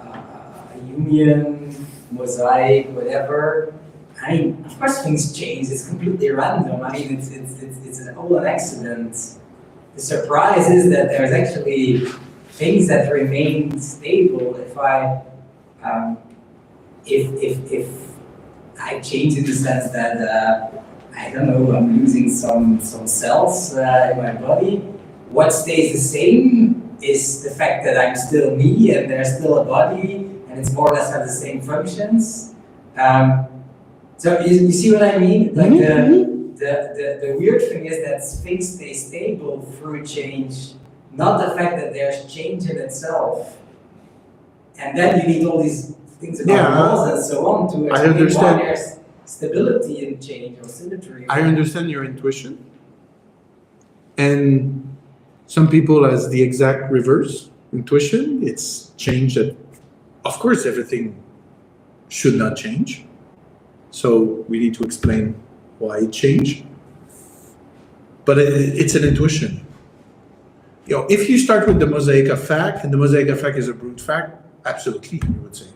union, mosaic, whatever, I mean, of course things change. It's completely random. I mean, it's all an accident. The surprise is that there's actually things that remain stable if I change in the sense that I don't know, I'm losing some cells in my body. What stays the same is the fact that I'm still me and there's still a body and it's more or less have the same functions. So you see what I mean? Like Mhm. the weird thing is that things stay stable through change, not the fact that there's change in itself. And then you need all these things about Yeah, laws and so on to I explain understand. why there's stability in change or symmetry. I understand your intuition. And some people has the exact reverse intuition. It's change that, of course, everything should not change. So we need to explain why it changed. But it's an intuition. You know, if you start with the mosaic effect, and the mosaic effect is a brute fact, absolutely, you would say,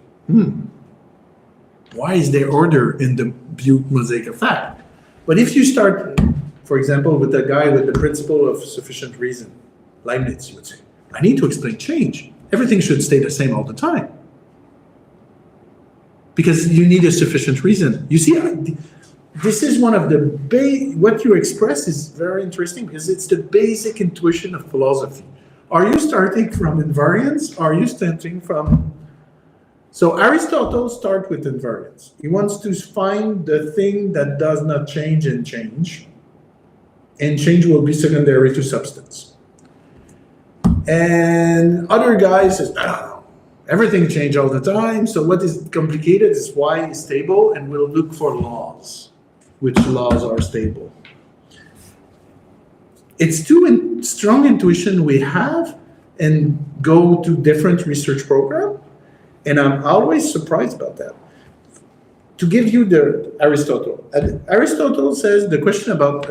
why is there order in the brute mosaic effect? But if you start, for example, with the guy with the principle of sufficient reason, Leibniz, you would say, I need to explain change. Everything should stay the same all the time. Because you need a sufficient reason. You see, this is one of the what you express is very interesting because it's the basic intuition of philosophy. Are you starting from invariance? Are you starting from... So Aristotle starts with invariance. He wants to find the thing that does not change and change will be secondary to substance. And other guys says, no, everything changes all the time. So what is complicated is why is stable, and we'll look for laws. Which laws are stable? It's too strong intuition we have and go to different research program. And I'm always surprised about that. To give you the Aristotle. Aristotle says the question about,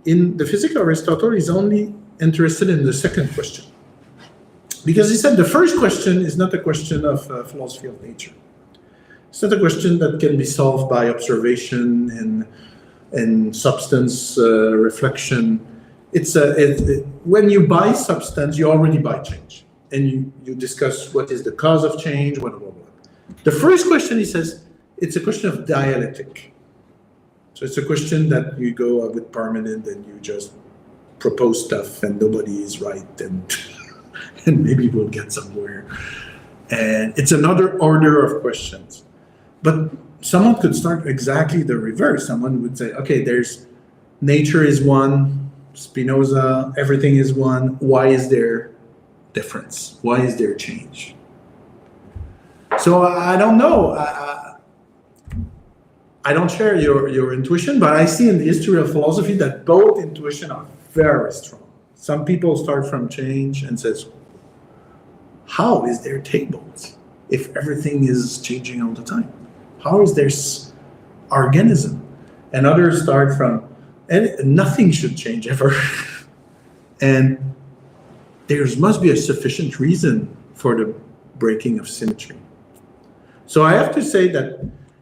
in the physics of Aristotle is only interested in the second question. Because he said the first question is not a question of philosophy of nature. It's not a question that can be solved by observation and substance reflection. When you buy substance, you already buy change. And you discuss what is the cause of change, blah, blah, blah. The first question, he says, it's a question of dialectic. So it's a question that you go with permanent and you just propose stuff and nobody is right and maybe we'll get somewhere. And it's another order of questions. But someone could start exactly the reverse. Someone would say, okay, there's nature is one, Spinoza, everything is one. Why is there difference? Why is there change? So I don't know. I don't share your intuition, but I see in the history of philosophy that both intuition are very strong. Some people start from change and says, how is there tables if everything is changing all the time? How is there organism? And others start from, and nothing should change ever. And there must be a sufficient reason for the breaking of symmetry. So I have to say that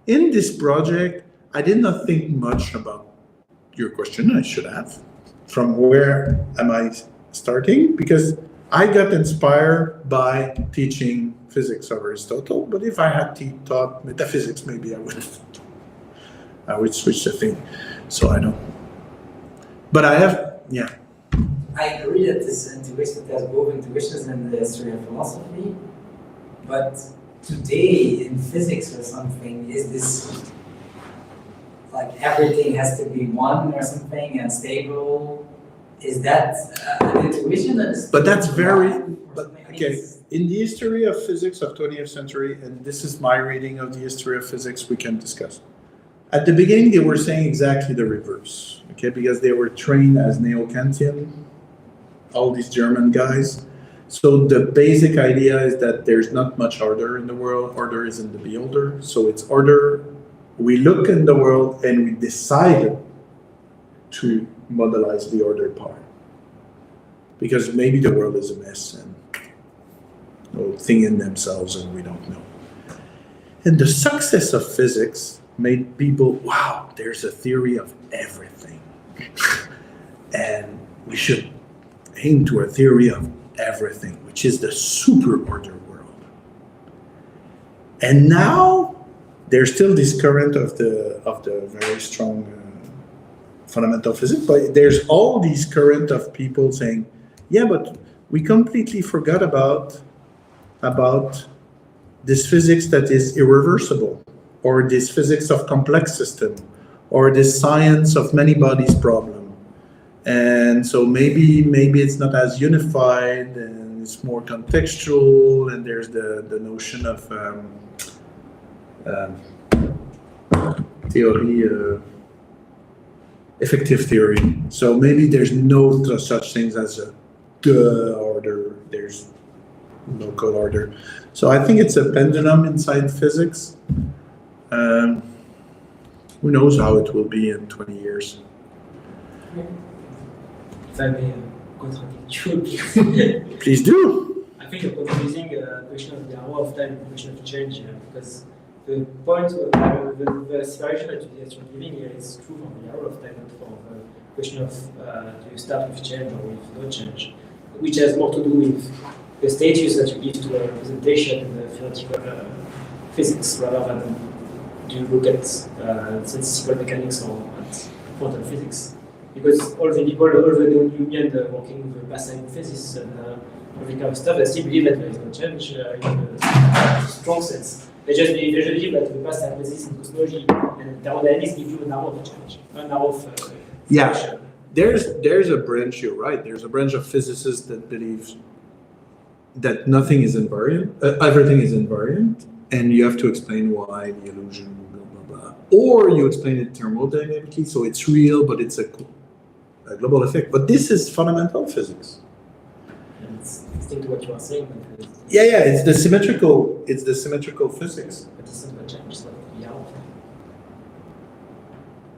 in this project, I did not think much about your question. I should have. From where am I starting? Because I got inspired by teaching physics of Aristotle, but if I had taught metaphysics, maybe I would switch the thing. So I don't. But I have, yeah. I agree that this intuition, there's both intuitions in the history of philosophy, but today in physics or something, is this like everything has to be one or something and stable? Is that an intuition that is? But that's very, but okay, in the history of physics of 20th century, and this is my reading of the history of physics, we can discuss. At the beginning, they were saying exactly the reverse, okay, because they were trained as neo-Kantian, all these German guys. So the basic idea is that there's not much order in the world. Order is in the beholder. So it's order. We look in the world and we decide to modelize the ordered part. Because maybe the world is a mess and a thing in themselves and we don't know. And the success of physics made people, wow, there's a theory of everything. And we should aim to a theory of everything, which is the super order world. And now there's still this current of the very strong fundamental physics, but there's all these current of people saying, yeah, but we completely forgot about this physics that is irreversible. or this physics of complex system, or this science of many bodies problem. And so maybe it's not as unified, and it's more contextual, and there's the notion of theory, effective theory. So maybe there's no such things as a good order, there's local order. So I think it's a pendulum inside physics. Who knows how it will be in 20 years. If I may contradict you, Please do. I think you're confusing the question of the arrow of time and the question of change here, because the point, the separation that you're giving here is true for the arrow of time, not for the question of do you start with change or with no change, which has more to do with the status that you give to a representation in the theoretical physics rather than do you look at statistical mechanics or at quantum physics. Because all the people, all the non-union working with the past hypothesis and all the kind of stuff, they still believe that there is no change in the strong sense. They just believe that the past hypothesis in cosmology and thermodynamics give you an arrow of change, an arrow of Yeah, there's a branch, you're right, there's a branch of physicists that believes that nothing is invariant, everything is invariant, and you have to explain why the illusion, blah, blah, blah. Or you explain it thermodynamically, so it's real, but it's a global effect. But this is fundamental physics. And it's distinct to what you are saying. But Yeah, it's the symmetrical physics. but it's not going to change, so the arrow.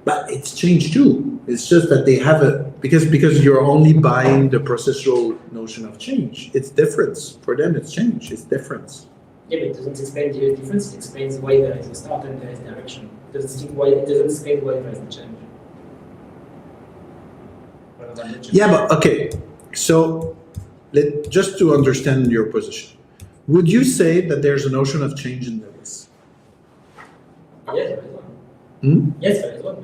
But it's changed too. It's just that they have because you're only buying the processual notion of change. It's difference. For them, it's change. It's difference. Yeah, but it doesn't explain the difference. It explains why there is a start and there is direction. It doesn't explain why there is a change. Rather than the change. Yeah, but okay. So, just to understand your position, would you say that there's a notion of change in Lewis? Yes, there is one. Yes, there is one.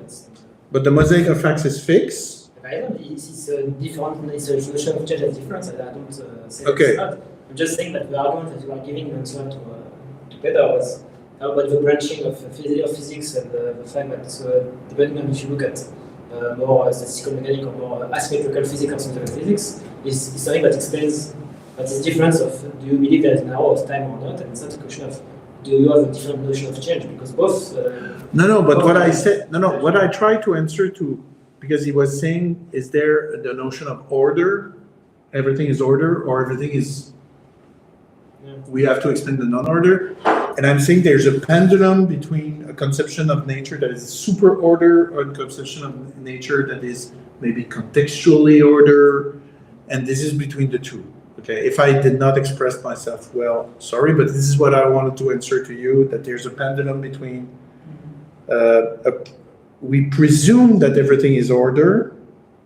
But the mosaic of facts is fixed. There is one. It's a different. It's a notion of change that's different. I don't say Okay. it's not. I'm just saying that the argument that you are giving and so on to Peter was about the branching of physics and the fact that depending on if you look at more statistical mechanics or more asymmetrical physics or something like physics, is something that explains what is the difference of do you believe there is an arrow of time or not, and it's not a question of do you have a different notion of change, because both. What I tried to answer to, because he was saying, is there the notion of order? Everything is order, or everything is. We have to explain the non-order, and I'm saying there's a pendulum between a conception of nature that is super order or a conception of nature that is maybe contextually order, and this is between the two. Okay, if I did not express myself well, sorry, but this is what I wanted to answer to you, that there's a pendulum between, we presume that everything is order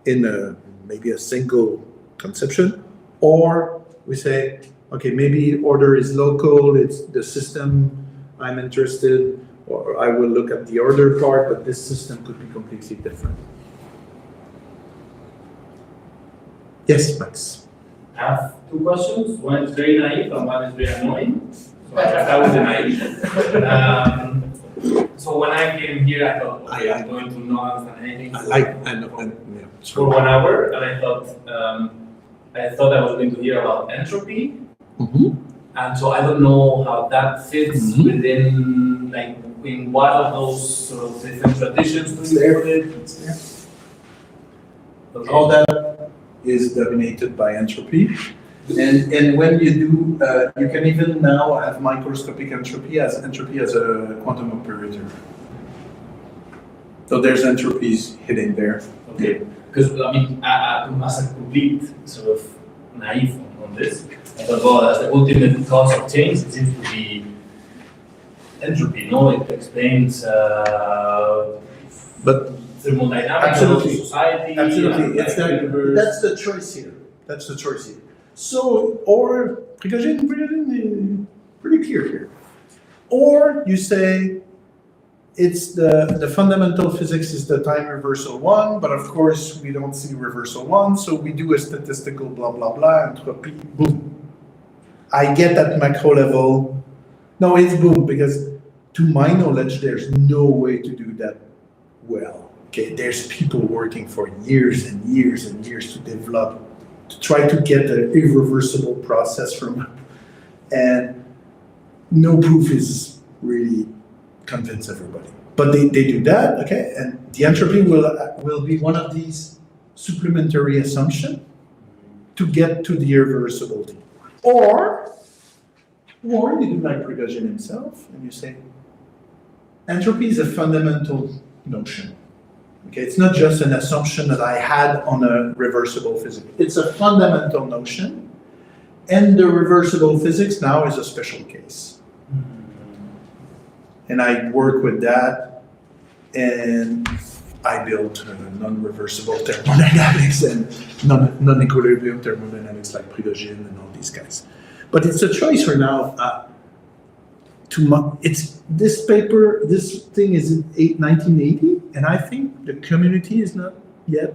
in maybe a single conception, or we say, okay, maybe order is local, it's the system I'm interested, or I will look at the order part, but this system could be completely different. Yes, Max. I have two questions. One is very naive and one is very annoying. So I start with the naive. So when I came here, I thought, okay, I'm going to not understand anything for 1 hour, and I thought I was going to hear about entropy. And so I don't know how that fits within, like, in what of those sort of different traditions do you put it? Okay. All that is dominated by entropy. And when you do, you can even now have microscopic entropy as a quantum operator. So there's entropies hidden there. Okay, because I mean, as a complete sort of naive on this, I thought, well, as the ultimate cause of change, it seems to be entropy. No, it explains but thermodynamics of society. Absolutely, that's the choice here. That's the choice here. So, or because pretty clear here. Or you say it's the fundamental physics is the time reversal one, but of course we don't see reversal one, so we do a statistical blah blah blah entropy. Boom. I get at macro level. No, it's boom because to my knowledge, there's no way to do that well. Okay, there's people working for years and years and years to develop, to try to get an irreversible process from, and no proof is really convince everybody. But they do that, okay, and the entropy will be one of these supplementary assumptions to get to the irreversibility. Or you do like Prigogine himself, and you say, entropy is a fundamental notion. Okay, it's not just an assumption that I had on a reversible physics. It's a fundamental notion, and the reversible physics now is a special case. And I work with that, and I built non-reversible thermodynamics and non-equilibrium thermodynamics like Prigogine and all these guys. But it's a choice for now. It's this paper, this thing is in 1980, and I think the community is not yet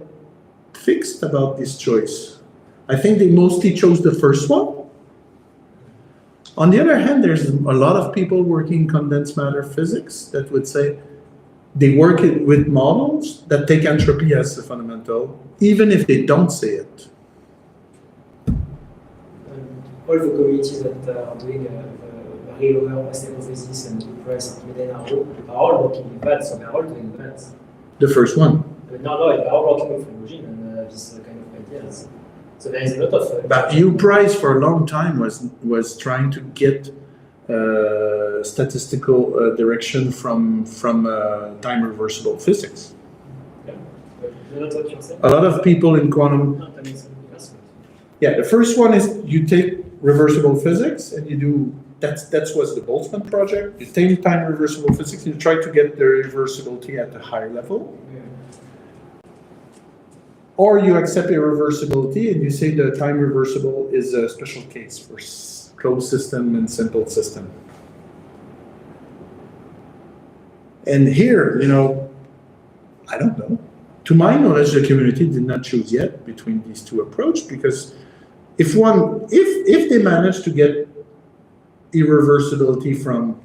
fixed about this choice. I think they mostly chose the first one. On the other hand, there's a lot of people working condensed matter physics that would say they work with models that take entropy as a fundamental, even if they don't say it. All the communities that are doing lower mass hypothesis and press and methane are all working with that, so they're all doing that. The first one. No, they're all working with Prigogine and this kind of ideas. So there is a lot of. But UPrice for a long time was trying to get statistical direction from time reversible physics. Yeah, but that's what you're saying. A lot of people in quantum. No, that makes sense. Yeah, the first one is you take reversible physics and you do. That's was the Boltzmann project. You take time reversible physics and you try to get the reversibility at a higher level. Yeah. Or you accept irreversibility and you say the time reversible is a special case for closed system and simple system. And here, I don't know. To my knowledge, the community did not choose yet between these two approaches, because if they manage to get irreversibility from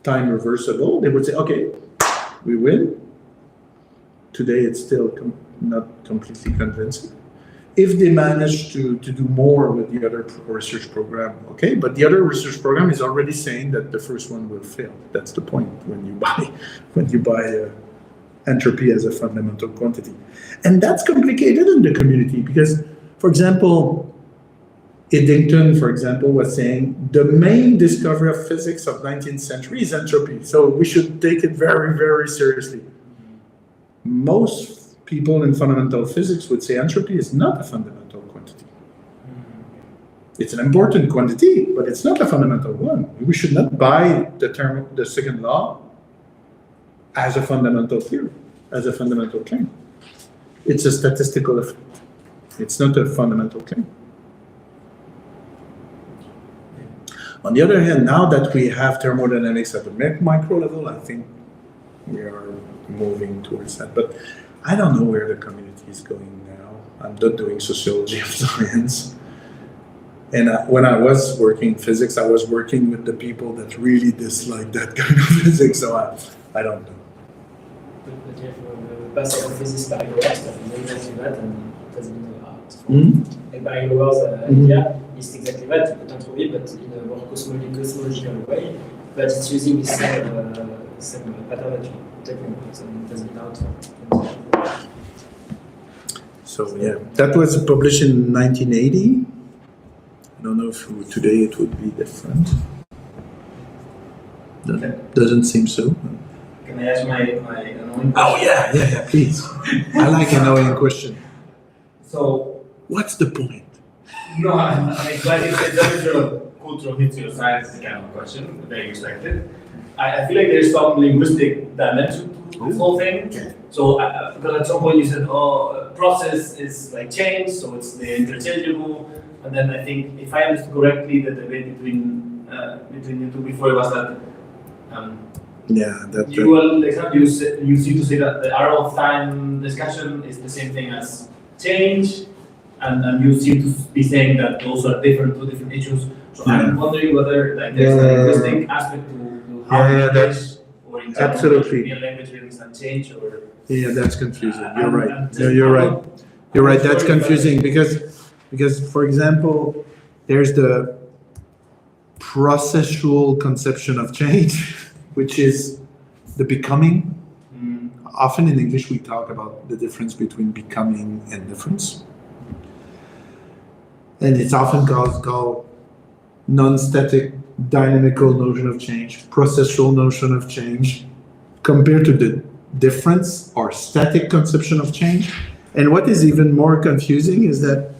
time reversible, they would say, okay, we win. Today it's still not completely convincing. If they manage to do more with the other research program, okay, but the other research program is already saying that the first one will fail. That's the point when you buy entropy as a fundamental quantity. And that's complicated in the community because, for example, Eddington, for example, was saying the main discovery of physics of 19th century is entropy. So we should take it very, very seriously. Most people in fundamental physics would say entropy is not a fundamental quantity. It's an important quantity, but it's not a fundamental one. We should not buy the second law as a fundamental theory, as a fundamental claim. It's a statistical effect. It's not a fundamental claim. On the other hand, now that we have thermodynamics at the micro level, I think we are moving towards that. But I don't know where the community is going now. I'm not doing sociology of science. And when I was working in physics, I was working with the people that really dislike that kind of physics, so I don't know. But you have the best of physics by Lower's that is exactly that, and it has been hard. And by Lower's idea is exactly that, you put entropy, but in a more cosmological way, but it's using the same pattern that you're taking about, so it has been out for. So yeah, that was published in 1980. I don't know if today it would be different. Doesn't seem so. Can I ask my annoying question? Oh yeah, please. I like an annoying question. So, what's the point? no, I mean, but it's a sort of cultural history of science kind of question, very expected. I feel like there's some linguistic dimension to this whole thing. So, because at some point you said, process is like change, so it's the interchangeable. And then I think, if I understood correctly, the debate between you two before was that you seem to say that the arrow of time discussion is the same thing as change, and you seem to be saying that those are two different issues. So I'm wondering whether like there's a linguistic aspect to how that's or in general absolutely. European language rings and change, or Yeah, that's confusing. You're right. No, you're right. You're right. That's confusing because for example, there's the processual conception of change, which is the becoming. Often in English we talk about the difference between becoming and difference. And it's often called non-static dynamical notion of change, processual notion of change, compared to the difference or static conception of change. And what is even more confusing is that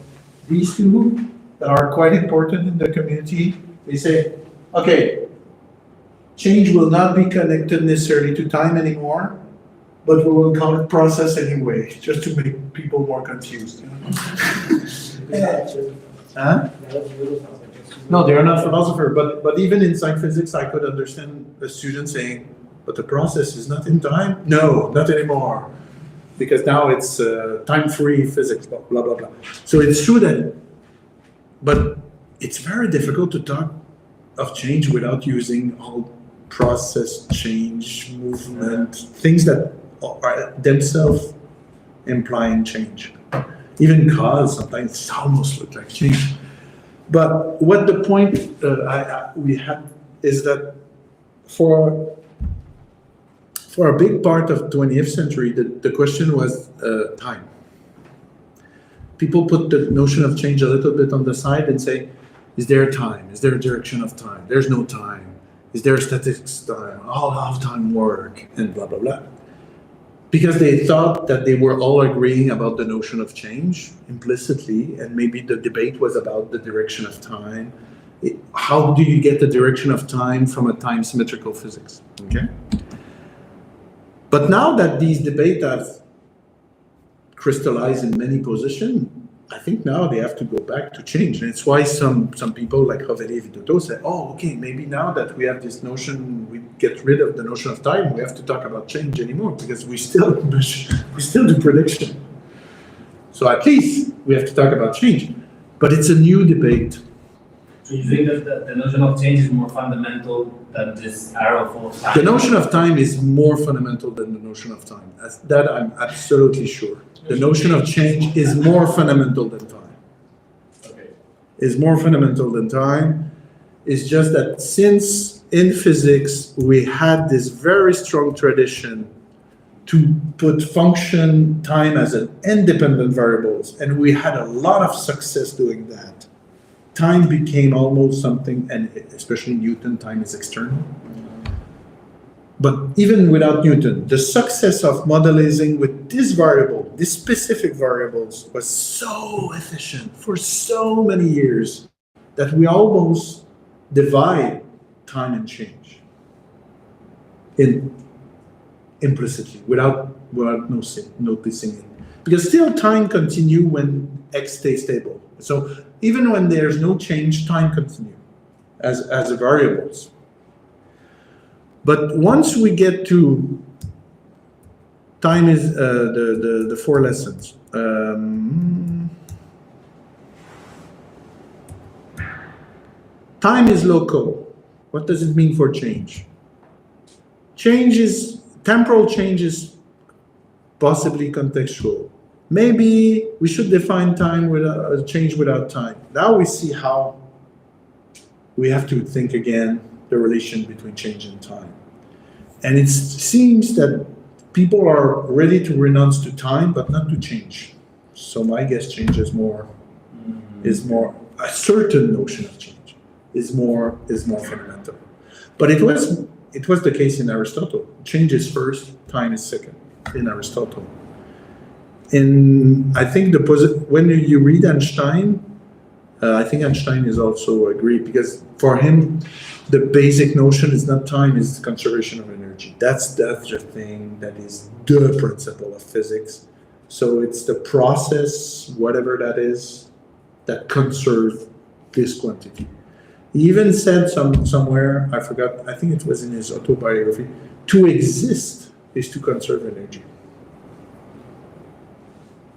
these two that are quite important in the community, they say, okay, change will not be connected necessarily to time anymore, but we will call it process anyway, just to make people more confused. You know? Huh? No, they are not philosophers, but even in science physics, I could understand a student saying, but the process is not in time? No, not anymore. Because now it's time-free physics, blah, blah, blah. So it's true that, but it's very difficult to talk of change without using all process, change, movement, things that are themselves implying change. Even cause sometimes almost look like change. But what the point we had is that for a big part of 20th century, the question was time. People put the notion of change a little bit on the side and say, is there time? Is there a direction of time? There's no time. Is there statistics time? All of time work, and blah, blah, blah. Because they thought that they were all agreeing about the notion of change implicitly, and maybe the debate was about the direction of time. How do you get the direction of time from a time symmetrical physics? Okay. But now that these debates have crystallized in many positions, I think now they have to go back to change. And it's why some people like Roveri Vidotto say, oh, okay, maybe now that we have this notion, we get rid of the notion of time, we have to talk about change anymore, because we still do prediction. So at least we have to talk about change. But it's a new debate. So you think that the notion of change is more fundamental than this arrow of time? The notion of time is more fundamental than the notion of time. That I'm absolutely sure. The notion of change is more fundamental than time. Okay. Is more fundamental than time. It's just that since in physics we had this very strong tradition to put function time as an independent variables, and we had a lot of success doing that, time became almost something, and especially Newton, time is external. But even without Newton, the success of modeling with this variable, these specific variables, was so efficient for so many years that we almost divide time and change implicitly, without noticing it. Because still time continues when x stays stable. So even when there's no change, time continues as a variables. But once we get to time is the 4 lessons. Time is local. What does it mean for change? Temporal change is possibly contextual. Maybe we should define time without change without time. Now we see how we have to think again the relation between change and time. And it seems that people are ready to renounce to time, but not to change. So my guess change is more a certain notion of change is more fundamental. But it was the case in Aristotle. Change is first, time is second in Aristotle. And I think when you read Einstein, I think Einstein is also agreed, because for him, the basic notion is not time, is conservation of energy. That's the thing that is the principle of physics. So it's the process, whatever that is, that conserves this quantity. He even said somewhere, I forgot, I think it was in his autobiography, to exist is to conserve energy.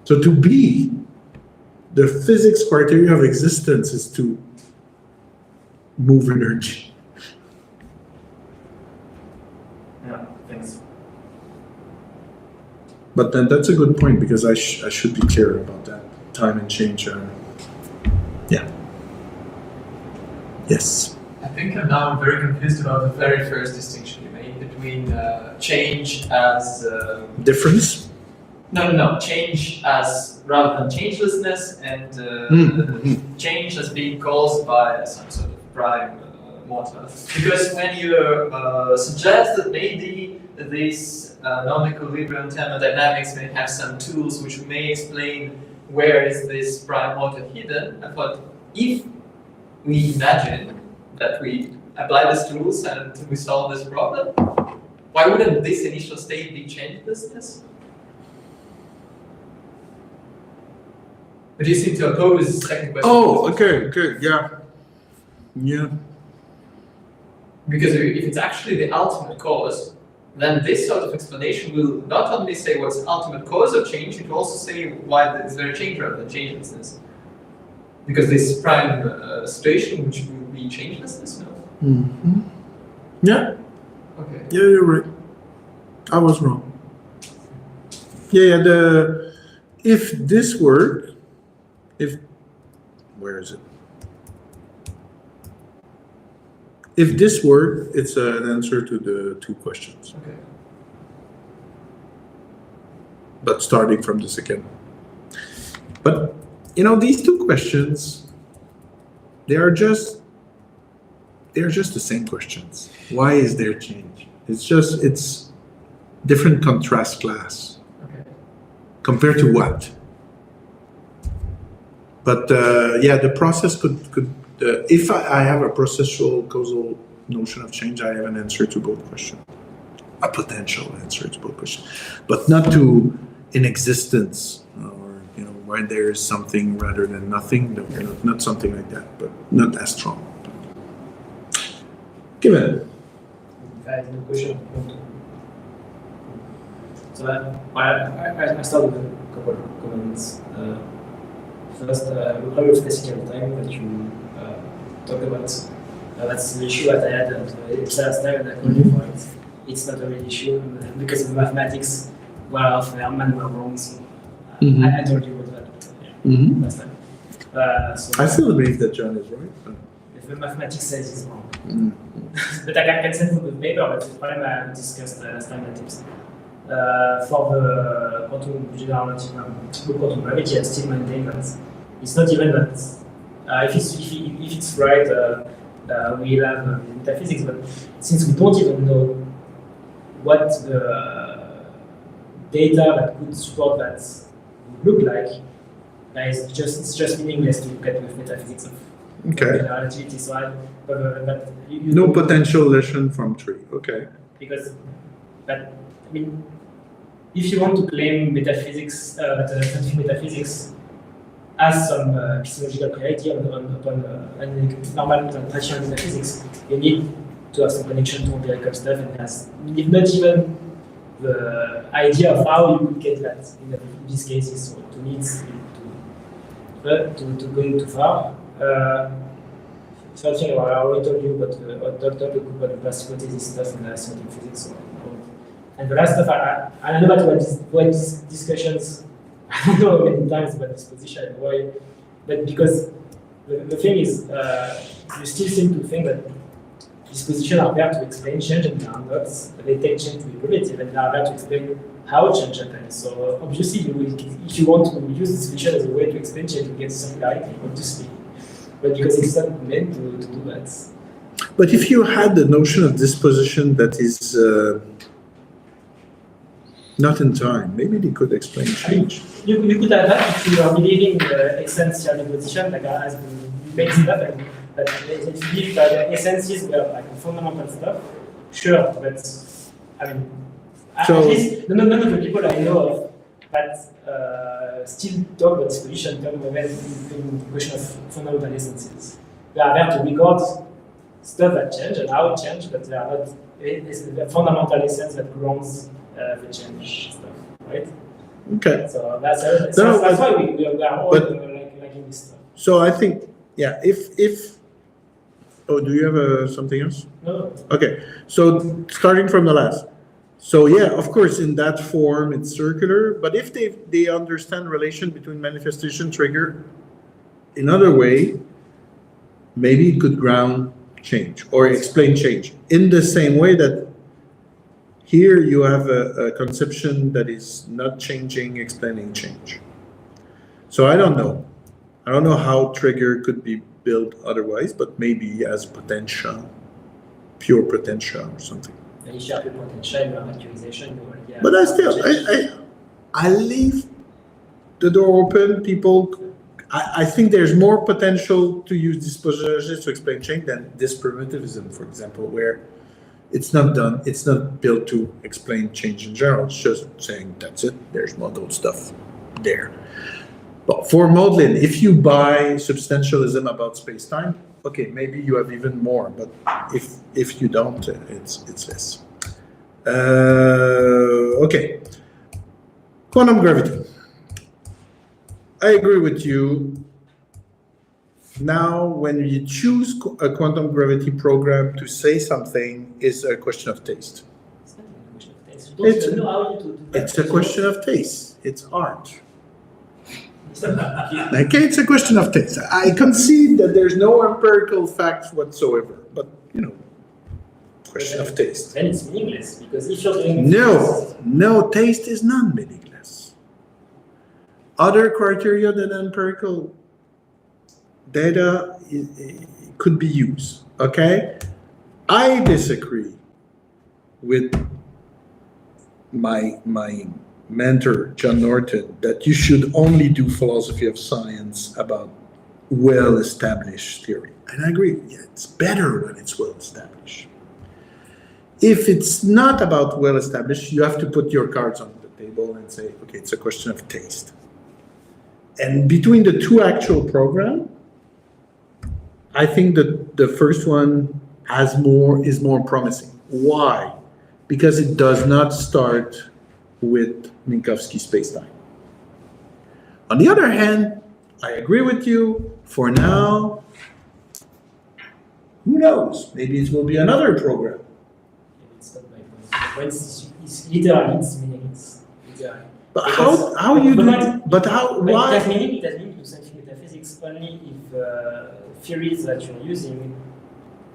So to be the physics criteria of existence is to move energy. Yeah, thanks. But then that's a good point, because I should be clear about that. Time and change. Yeah. Yes. I think I'm very confused about the very first distinction you made between change as Difference? No. Change as rather than changelessness, and change as being caused by some sort of prime matter. Because when you suggest that maybe this non-equilibrium thermodynamics may have some tools which may explain where is this prime matter hidden, I thought if we imagine that we apply these tools and we solve this problem, why wouldn't this initial state be changelessness? But you seem to oppose the second question. Oh, okay, yeah. Because if it's actually the ultimate cause, then this sort of explanation will not only say what's the ultimate cause of change, it will also say why is there a change rather than changelessness. Because this prime situation, which will be changelessness, no? Mm-hmm. Yeah. Okay. Yeah, you're right. I was wrong. Yeah. If this were, where is it? If this were, it's an answer to the two questions. Okay. But starting from the second. But these two questions, they are just the same questions. Why is there change? It's different contrast class. Okay. Compared to what? But the process could if I have a processual causal notion of change, I have an answer to both questions. A potential answer to both questions. But not to in existence, or why there is something rather than nothing. Not something like that, but not as strong. Given. I have a question. So I start with a couple of comments. First, the problem of classical time that you talk about. That's the issue that I had at last time, and I called you for it. It's not a real issue because the mathematics of Hermann were wrong. So I told you about that last time. So I still believe that John is right. But if the mathematics says it's wrong. But I can send you the paper, but the problem I discussed last time at tips. For the quantum general relativity, quantum gravity, I still maintain that it's not even that if it's right, we'll have metaphysics, but since we don't even know what the data that could support that would look like, it's just meaningless to get with metaphysics of general relativity. So no potential lesson from 3. Okay. Because, if you want to claim metaphysics, scientific metaphysics, as some epistemological priority upon normal traditional metaphysics, you need to have some connection to empirical stuff, and has not even the idea of how you could get that in these cases. So to need to go too far. Something I already told you, but about the plastic hypothesis stuff in scientific physics. And the last stuff, I know about what these discussions, I don't know how many times about this position, why, but because the thing is, you still seem to think that these positions are there to explain change, and they are not. They take change to be primitive, and they are there to explain how change happens. So obviously, if you want to use this position as a way to explain change, you get singularity, obviously. But because it's not meant to do that. But if you had the notion of disposition that is not in time, maybe they could explain change. You could have that if you are believing the essential position, like as the base stuff, that if you believe that the essences were like fundamental stuff, sure, but at least none of the people I know of that still talk about disposition in terms of the question of fundamental essences. They are there to record stuff that change and how it change, but they are not the fundamental essence that grounds the change stuff, right? Okay. So that's why we are all like explaining this stuff. So I think, yeah, if oh, do you have something else? No. Okay, so starting from the last. So yeah, of course, in that form, it's circular, but if they understand relation between manifestation trigger in other way, maybe it could ground change or explain change in the same way that here you have a conception that is not changing, explaining change. So I don't know. I don't know how trigger could be built otherwise, but maybe as potential, pure potential or something. And if you have the potential, you have actualization, you already have. But I leave the door open. People, I think there's more potential to use dispositions to explain change than this primitivism, for example, where it's not done, it's not built to explain change in general. It's just saying that's it. There's model stuff there. But for modeling, if you buy substantialism about space-time, okay, maybe you have even more. But if you don't, it's less. Okay, quantum gravity. I agree with you. Now, when you choose a quantum gravity program to say something, is a question of taste. It's not a question of taste. You don't even know how to do that. It's a question of taste. It's art. Okay, it's a question of taste. I concede that there's no empirical facts whatsoever, but question of taste. Then it's meaningless because if you're doing No, taste is not meaningless. Other criteria than empirical data could be used. Okay, I disagree with my mentor, John Norton, that you should only do philosophy of science about well-established theory. And I agree, yeah, it's better when it's well-established. If it's not about well-established, you have to put your cards on the table and say, okay, it's a question of taste. And between the two actual programs, I think that the first one is more promising. Why? Because it does not start with Minkowski spacetime. On the other hand, I agree with you. For now, who knows? Maybe it will be another program. It's not my point. My point is literally it's meaningless. Literally. But how you do? But how? Why? It has meaning to scientific metaphysics only if theories that you're using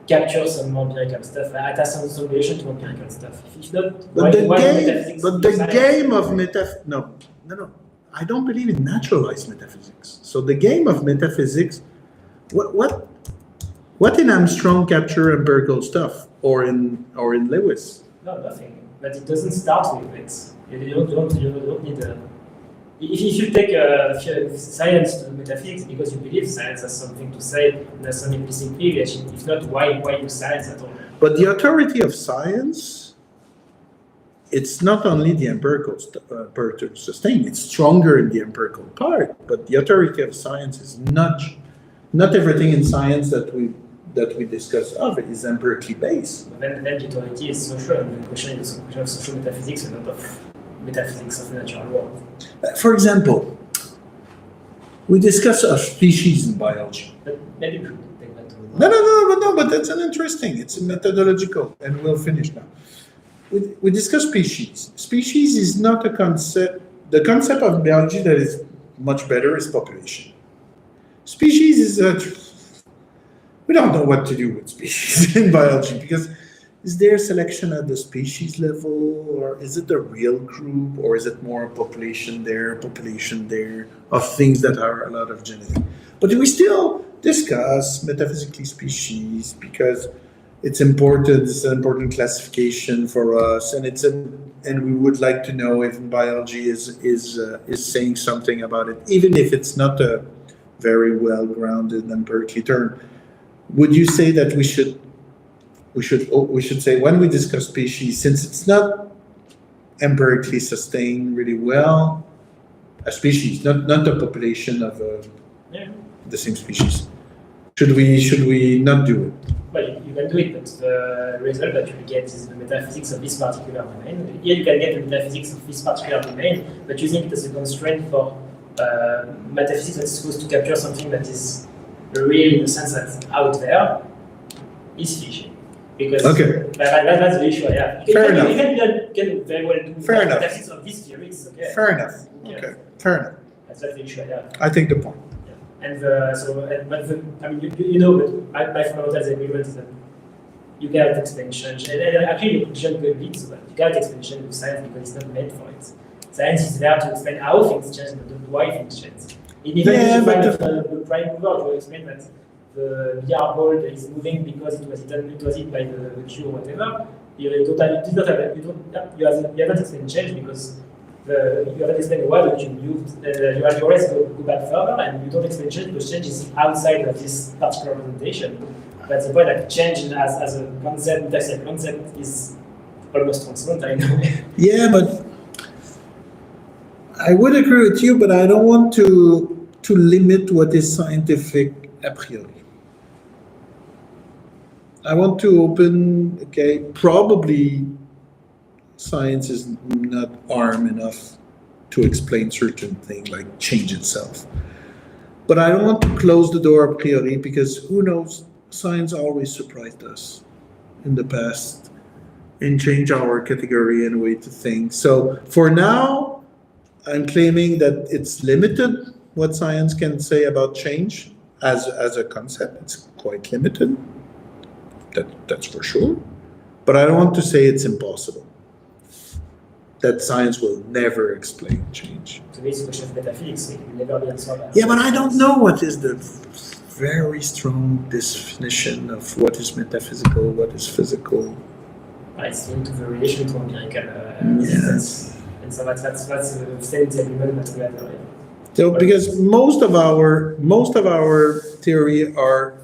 capture some empirical stuff, attach some relation to empirical stuff. If not, But the game of metaphysics. no. I don't believe in naturalized metaphysics. So the game of metaphysics, what in Armstrong capture empirical stuff or in Lewis? No, nothing. But it doesn't start with it. You don't need a. If you take science to metaphysics because you believe science has something to say and has some implicit privilege, if not, why use science at all? But the authority of science, it's not only the empirical part to sustain, it's stronger in the empirical part, but the authority of science is not everything in science that we discuss of it is empirically based. But then the authority is social, and the question is a question of social metaphysics and not of metaphysics of the natural world. For example, we discuss a species in biology. But maybe we should take that to No, but that's an interesting, it's a methodological, and we'll finish now. We discuss species. Species is not a concept, the concept of biology that is much better is population. Species is we don't know what to do with species in biology because is there selection at the species level, or is it a real group, or is it more population there of things that are a lot of genetic? But we still discuss metaphysically species because it's important. It's an important classification for us, and we would like to know if biology is saying something about it, even if it's not a very well-grounded empirically term. Would you say that we should say when we discuss species, since it's not empirically sustained really well, a species, not the population of the same species, should we not do it? Well, you can do it, but the result that you get is the metaphysics of this particular domain. Here you can get the metaphysics of this particular domain, but using it as a constraint for metaphysics that's supposed to capture something that is real in the sense that's out there is fishy. Because that's the issue I have. You can very well do metaphysics of this theory, it's okay. Fair enough. Okay. Fair enough. That's the issue I have. I take the point. Yeah. And I mean, you know, but my fundamental agreement is that you cannot explain change. And actually, you shouldn't go a bit so that you cannot explain change with science because it's not made for it. Science is there to explain how things change, but not why things change. Even if you find the prime mover to explain that the VR ball is moving because it was hit by the Q or whatever, you haven't explained change because you haven't explained why the Q moved. You always go back further and you don't explain change because change is outside of this particular representation. That's the point that change as a concept, is almost transcendental. Yeah, but I would agree with you, but I don't want to limit what is scientific a priori. I want to open, probably science is not armed enough to explain certain things like change itself. But I don't want to close the door a priori because who knows, science always surprised us in the past and change our category and way to think. So for now, I'm claiming that it's limited what science can say about change as a concept. It's quite limited. That's for sure. But I don't want to say it's impossible. That science will never explain change. To me, it's a question of metaphysics. It will never be answered. Yeah, but I don't know what is the very strong definition of what is metaphysical, what is physical. It's linked to the relation to empirical existence. And so that's the same agreement that we have already. So because most of our theory are,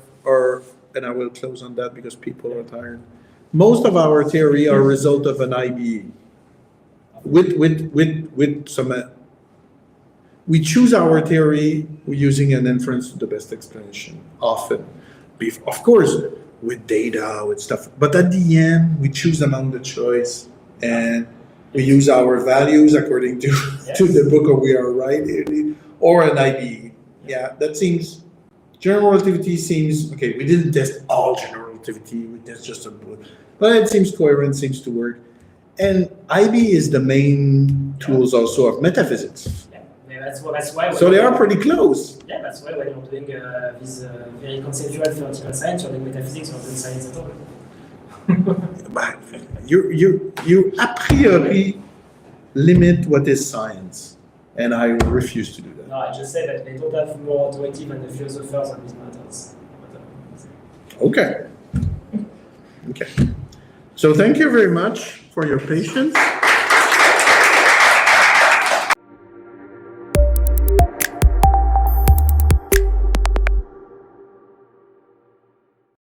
and I will close on that because people are tired. Most of our theory are a result of an IBE. With some, we choose our theory using an inference to the best explanation often. Of course, with data, with stuff, but at the end, we choose among the choice and we use our values according to the book we are writing or an IBE. Yeah, that seems, general relativity seems, okay, we didn't test all general relativity, we test just a book, but it seems coherent, seems to work. And IB is the main tools also of metaphysics. Yeah, that's why. So they are pretty close. Yeah, that's why when you're doing this very conceptual theoretical science, you're doing metaphysics, you're doing science at all. But you a priori limit what is science, and I refuse to do that. No, I just say that they don't have more authority than the philosophers on these matters. Okay. So thank you very much for your patience.